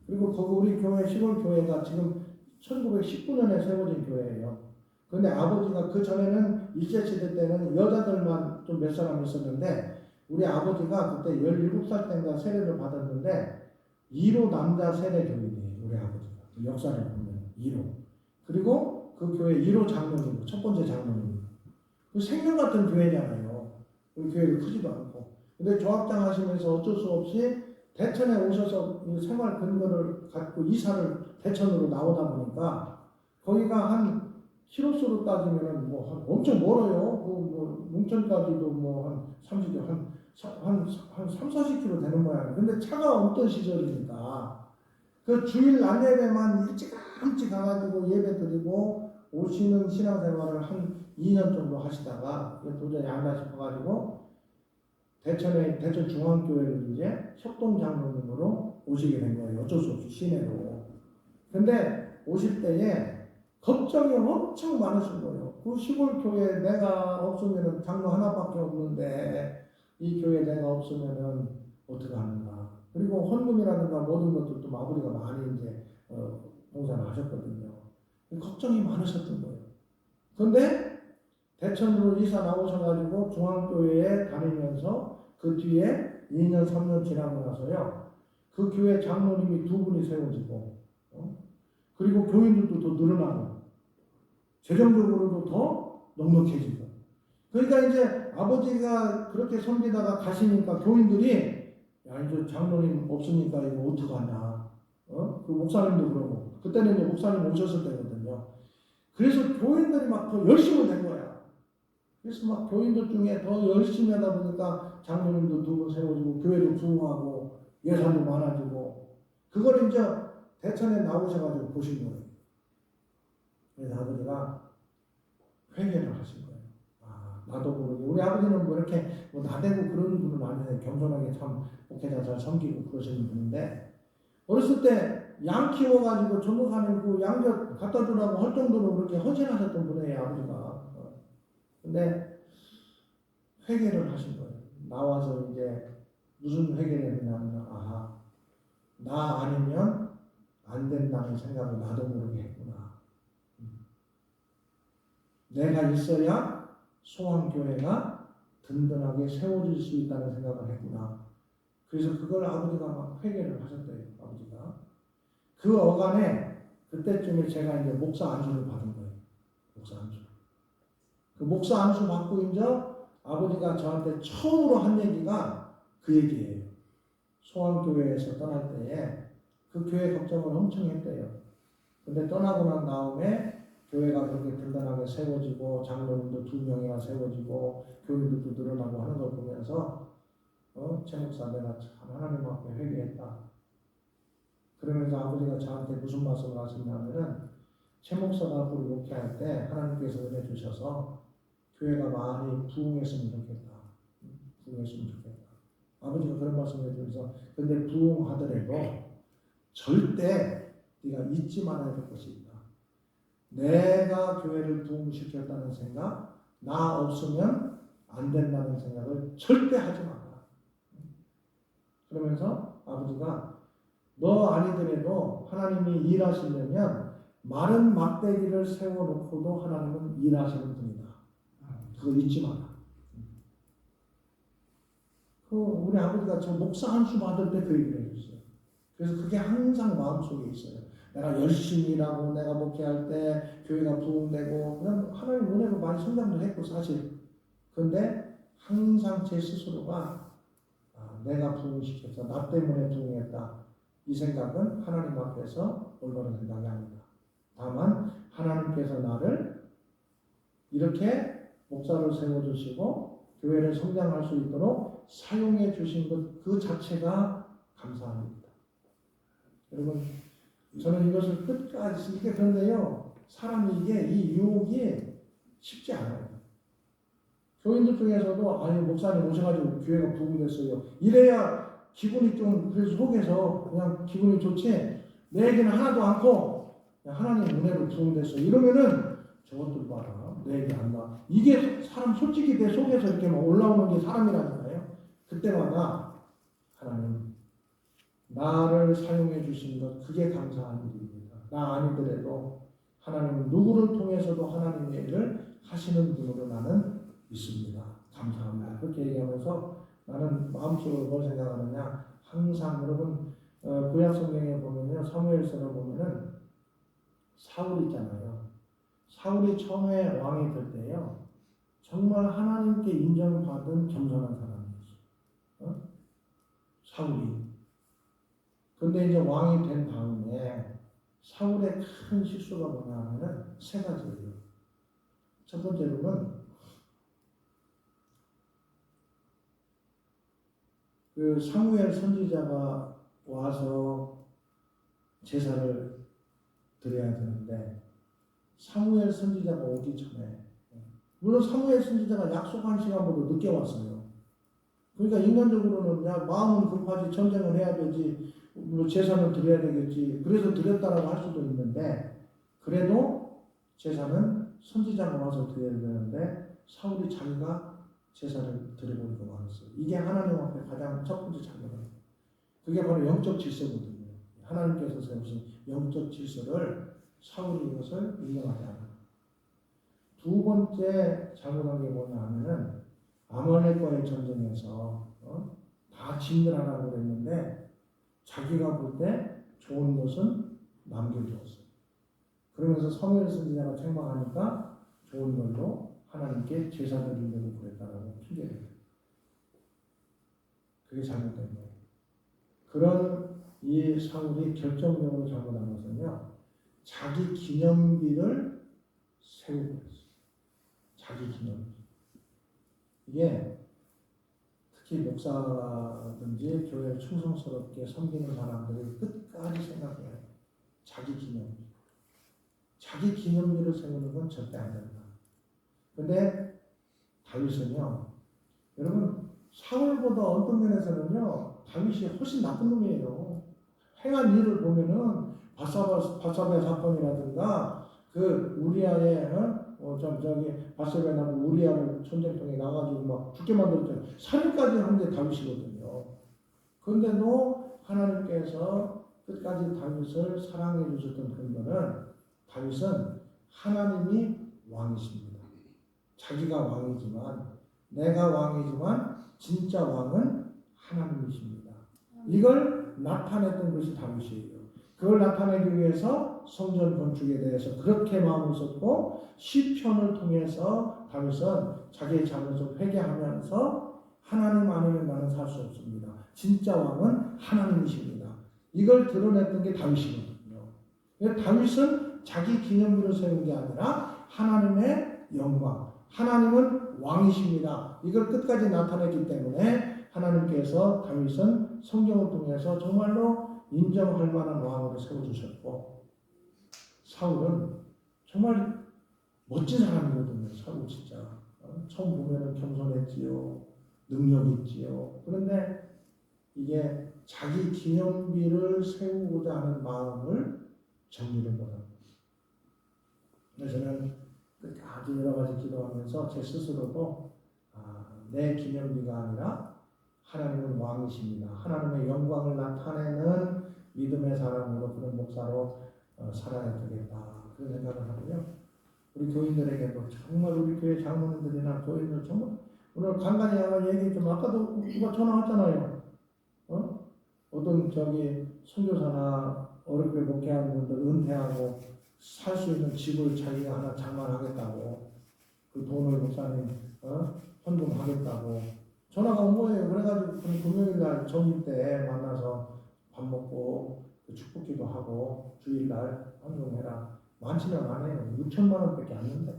그리고 거기 우리 교회 시골 교회가 지금 1919년에 세워진 교회예요. 그런데 아버지가 그 전에는 일제시대 때는 여자들만 좀 몇 사람 있었는데 우리 아버지가 그때 17살 때인가 세례를 받았는데 1호 남자 세례 교인이에요. 우리 아버지가 그 역사를 보면 1호. 그리고 그 교회 1호 장로님, 첫 번째 장로님. 그 생명 같은 교회잖아요. 우리 교회가 크지도 않고. 근데 조합장 하시면서 어쩔 수 없이 대천에 오셔서 생활 근거를 갖고 이사를 대천으로 나오다 보니까 거기가 한 키로수로 따지면은 뭐 엄청 멀어요. 뭐 뭉천까지도 뭐 한 30, 한 3, 40km 되는 모양이에요. 근데 차가 없던 시절이니까 그 주일 낮 예배만 일찌감치 가가지고 예배 드리고 오시는 신앙생활을 한 2년 정도 하시다가 도저히 안 나 싶어가지고 대천 중앙교회를 이제 협동장로님으로 오시게 된 거예요. 어쩔 수 없이 시내로. 근데 오실 때에 걱정이 엄청 많으신 거예요. 그 시골 교회 내가 없으면 장로 하나밖에 없는데 이 교회 내가 없으면은 어떻게 하는가. 그리고 헌금이라든가 모든 것들도 아버지가 많이 이제 봉사를 하셨거든요. 걱정이 많으셨던 거예요. 그런데 대천으로 이사 나오셔가지고 중앙교회에 다니면서 그 뒤에 2년 3년 지나고 나서요. 그 교회 장로님이 2분이 세워지고 그리고 교인들도 더 늘어나고 재정적으로도 더 넉넉해지고 그러니까 이제 아버지가 그렇게 섬기다가 가시니까 교인들이 야 이제 장로님 없으니까 이거 어떡하냐 그 목사님도 그러고 그때는 이제 목사님 오셨을 때거든요. 그래서 교인들이 막 더 열심히 된 거야. 그래서 막 교인들 중에 더 열심히 하다 보니까 장로님도 2분 세워지고 교회도 부흥하고 예산도 많아지고 그걸 이제 대천에 나오셔가지고 보신 거예요. 그래서 아버지가 회개를 하신 거예요. 나도 모르게 우리 아버지는 뭐 이렇게 뭐 나대고 그런 분은 아니에요. 겸손하게 참 목회자 잘 섬기고 그러시는 분인데 어렸을 때 양 키워가지고 전도사님 그 양젓 갖다 주라고 할 정도로 그렇게 헌신하셨던 분이에요 아버지가. 근데 회개를 하신 거예요. 나와서 이제 무슨 회개를 했냐면 나 아니면 안 된다는 하겠다는 생각을 나도 모르게 했구나. 내가 있어야 소환교회가 든든하게 세워질 수 있다는 생각을 했구나. 그래서 그걸 아버지가 막 회개를 하셨대요. 아버지가. 그 어간에 그때쯤에 제가 이제 목사 안수를 받은 거예요. 목사 안수. 그 목사 안수 받고 이제 아버지가 저한테 처음으로 한 얘기가 그 얘기예요. 소환교회에서 떠날 때에 그 교회 걱정을 엄청 했대요. 근데 떠나고 난 다음에 교회가 그렇게 든든하게 세워지고 장로님도 2명이나 세워지고 교인들도 늘어나고 하는 걸 보면서 최 목사 내가 참 하나님 앞에 회개했다. 그러면서 아버지가 저한테 무슨 말씀을 하셨냐면은 최 목사가 우리 목회할 때 하나님께서 은혜 주셔서 교회가 많이 부흥했으면 좋겠다. 부흥했으면 좋겠다. 아버지가 그런 말씀을 해주면서 근데 부흥하더라도 절대 네가 잊지 말아야 될 것이 있다. 내가 교회를 부흥시켰다는 생각, 나 없으면 안 된다는 생각을 절대 하지 마라. 그러면서 아버지가 너 아니더라도 하나님이 일하시려면 마른 막대기를 세워놓고도 하나님은 일하시는 분이다. 그거 잊지 마라. 우리 아버지가 저 목사 안수 받을 때 그 얘기를 해줬어요. 그래서 그게 항상 마음속에 있어요. 내가 열심히 일하고 내가 목회할 때 교회가 부흥되고 그냥 하나님 은혜로 많이 성장도 했고 사실. 그런데 항상 제 스스로가 내가 부흥시켜서 나 때문에 부흥했다. 이 생각은 하나님 앞에서 올바른 생각이 아니다. 다만 하나님께서 나를 이렇게 목사로 세워주시고 교회를 성장할 수 있도록 사용해 주신 것 그 자체가 감사합니다. 여러분 저는 이것을 끝까지 이게 그런데요. 사람이 이 유혹이 쉽지 않아요. 교인들 중에서도 아니 목사님 오셔가지고 교회가 부흥됐어요. 이래야 기분이 좀 그래서 속에서 그냥 기분이 좋지 내 얘기는 하나도 않고 그냥 하나님 은혜로 부흥됐어. 이러면은 저것들 봐라 내 얘기 안 나. 이게 사람 솔직히 내 속에서 이렇게 막 올라오는 게 사람이라니까요. 그때마다 하나님 나를 사용해 주신 것 그게 감사한 일입니다. 나 아니더라도 하나님은 누구를 통해서도 하나님의 일을 하시는 분으로 나는 믿습니다. 감사합니다. 그렇게 얘기하면서 나는 마음속으로 뭘 생각하느냐 항상 여러분 구약 성경에 보면요 사무엘서를 보면은 사울 있잖아요. 사울이 처음에 왕이 될 때요 정말 하나님께 인정받은 겸손한 사람이었어요. 사울이. 근데 이제 왕이 된 다음에 사울의 큰 실수가 뭐냐 하면은 세 가지예요. 첫 번째로는 그 사무엘 선지자가 와서 제사를 드려야 되는데 사무엘 선지자가 오기 전에 물론 사무엘 선지자가 약속한 시간보다 늦게 왔어요. 그러니까 인간적으로는 야 마음은 급하지 전쟁을 해야 되지 뭐 제사는 드려야 되겠지 그래서 드렸다라고 할 수도 있는데 그래도 제사는 선지자가 와서 드려야 되는데 사울이 자기가 제사를 드려버리고 말았어요. 이게 하나님 앞에 가장 첫 번째 잘못이에요. 그게 바로 영적 질서거든요. 하나님께서 세우신 영적 질서를 사울이 이것을 인정하지 않아요. 두 번째 잘못한 게 뭐냐 하면은 아말렉과의 전쟁에서 다 진멸하라고 그랬는데 자기가 볼 때 좋은 것은 남겨주었어요. 그러면서 사무엘 선지자가 책망하니까 좋은 걸로 하나님께 제사 드리려고 그랬다라고 핑계를 해요. 그게 잘못된 거예요. 그런 이 사울이 결정적으로 잘못한 것은요. 자기 기념비를 세우고 있어요. 자기 기념비. 이게 특히 목사든지 교회를 충성스럽게 섬기는 사람들이 끝까지 생각해야 해요. 자기 기념비. 자기 기념비를 세우는 건 절대 안 된다. 근데 다윗은요. 여러분 사울보다 어떤 면에서는요. 다윗이 훨씬 나쁜 놈이에요. 행한 일을 보면은 바사바의 사건이라든가 그 우리아의 바세바에 나온 우리아를 전쟁통에 나가지고 막 죽게 만들었잖아요. 살인까지 한 게 다윗이거든요. 그런데도 하나님께서 끝까지 다윗을 사랑해 주셨던 근거는 다윗은 하나님이 왕이십니다. 자기가 왕이지만 내가 왕이지만 진짜 왕은 하나님이십니다. 이걸 나타냈던 것이 다윗이에요. 그걸 나타내기 위해서 성전 건축에 대해서 그렇게 마음을 썼고 시편을 통해서 다윗은 자기의 잘못을 회개하면서 하나님 아니면 나는 살 수 없습니다. 진짜 왕은 하나님이십니다. 이걸 드러냈던 게 다윗이거든요. 다윗은 자기 기념비를 세운 게 아니라 하나님의 영광, 하나님은 왕이십니다. 이걸 끝까지 나타냈기 때문에 하나님께서 다윗은 성경을 통해서 정말로 인정할 만한 왕으로 세워주셨고, 사울은 정말 멋진 사람이거든요. 사울 진짜 처음 보면은 겸손했지요, 능력 있지요. 그런데 이게 자기 기념비를 세우고자 하는 마음을 정리를 못합니다. 그래서 저는 아주 여러 가지 기도하면서 제 스스로도 내 기념비가 아니라 하나님은 왕이십니다. 하나님의 영광을 나타내는 믿음의 사람으로 그런 목사로 살아야 되겠다. 그런 생각을 하고요. 우리 교인들에게도 정말 우리 교회 장로님들이나 교인들 정말 오늘 간간히 아마 얘기 좀 아까도 누가 전화 왔잖아요. 어떤 선교사나 어렵게 목회하는 분들 은퇴하고 살 수 있는 집을 자기가 하나 장만하겠다고 그 돈을 목사님 헌금하겠다고 전화가 온 거예요. 그래가지고 금요일날 정일 때 만나서 밥 먹고 축복기도 하고 주일날 헌금해라. 많지는 않아요. 6천만 원밖에 안 되는데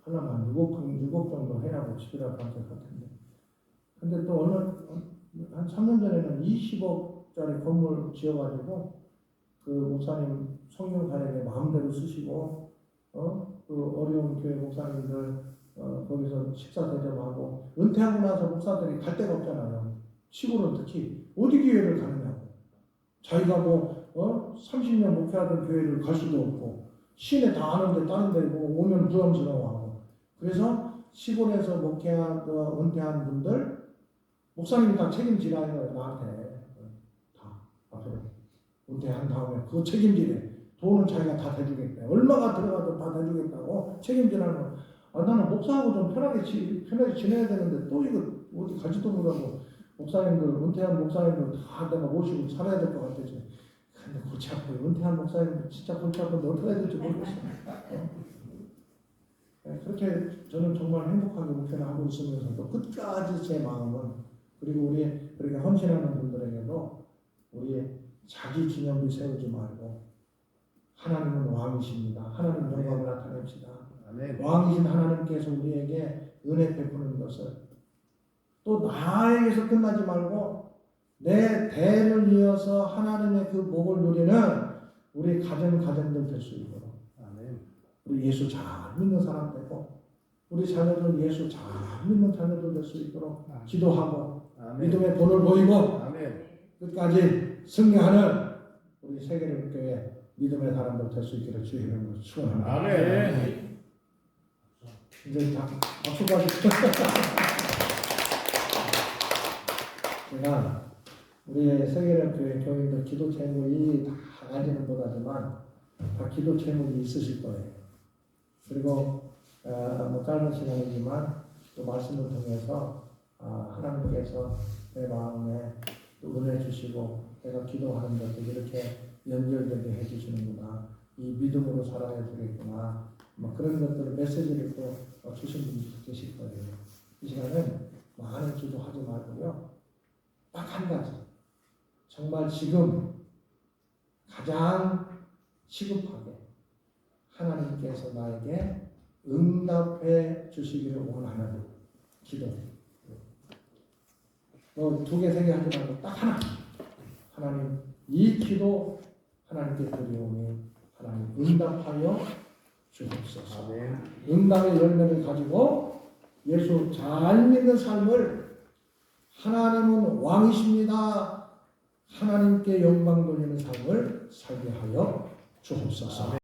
하려면 6억 정도 해라고 집이라고 할 것 같은데. 근데 또 한 3년 전에는 20억짜리 건물 지어가지고 그 목사님 성령사에게 마음대로 쓰시고 그 어려운 교회 목사님들 거기서 식사 대접하고 은퇴하고 나서 목사들이 갈 데가 없잖아요. 시골은 특히 어디 교회를 가느냐고. 자기가 30년 목회하던 교회를 갈 수도 없고 시내 다 아는데 다른 데 오면 부담스러워하고. 그래서 시골에서 목회하고 은퇴한 분들 목사님이 다 책임지라요. 나한테 다 앞으로 은퇴한 다음에 그거 책임지래. 돈은 자기가 다 대주겠대. 얼마가 들어가도 다 대주겠다고 책임지라는 거. 나는 목사하고 좀 편하게 지내야 되는데 또 이거 어디 가지도 못하고 목사님들 은퇴한 목사님들 다 내가 모시고 살아야 될 것 같아서. 근데 골치 아파요. 은퇴한 목사님들 진짜 골치 아픈데 어떻게 해야 될지 모르겠어요. 그렇게 저는 정말 행복하게 목회를 하고 있으면서도 끝까지 제 마음은 그리고 우리 그렇게 헌신하는 분들에게도 우리 자기 기념비 세우지 말고 하나님은 왕이십니다. 하나님 영광을 나타냅시다. 왕이신 하나님께서 우리에게 은혜 베푸는 것을 또 나에게서 끝나지 말고 내 대를 이어서 하나님의 그 복을 누리는 우리 가정들 될 수 있도록 우리 예수 잘 믿는 사람 되고 우리 자녀들 예수 잘 믿는 자녀들 될 수 있도록 기도하고 믿음의 본을 보이고 끝까지 승리하는 우리 세계교회 믿음의 사람들 될 수 있기를 주의 이름으로 축원합니다. 아멘. 이제 박수 받으 제가 우리 세계교회 교인들 기도 제목이 다 알지는 못하지만 다 기도 제목이 있으실 거예요. 그리고 짧은 시간이지만 또 말씀을 통해서 하나님께서 내 마음에 은혜 주시고 내가 기도하는 것들 이렇게 연결되게 해주시는구나. 이 믿음으로 살아야 되겠구나. 그런 것들을 메시지를 또 주신 분이 계실 거예요. 이 시간은 많은 기도하지 말고요. 딱 한 가지. 정말 지금 가장 시급하게 하나님께서 나에게 응답해 주시기를 원하는 기도. 뭐 2개, 3개 하지 말고 딱 하나. 하나님, 이 기도 하나님께 드리오니 하나님 응답하여 주옵소서. 응답의 열매를 가지고 예수 잘 믿는 삶을 하나님은 왕이십니다. 하나님께 영광 돌리는 삶을 살게 하여 주옵소서.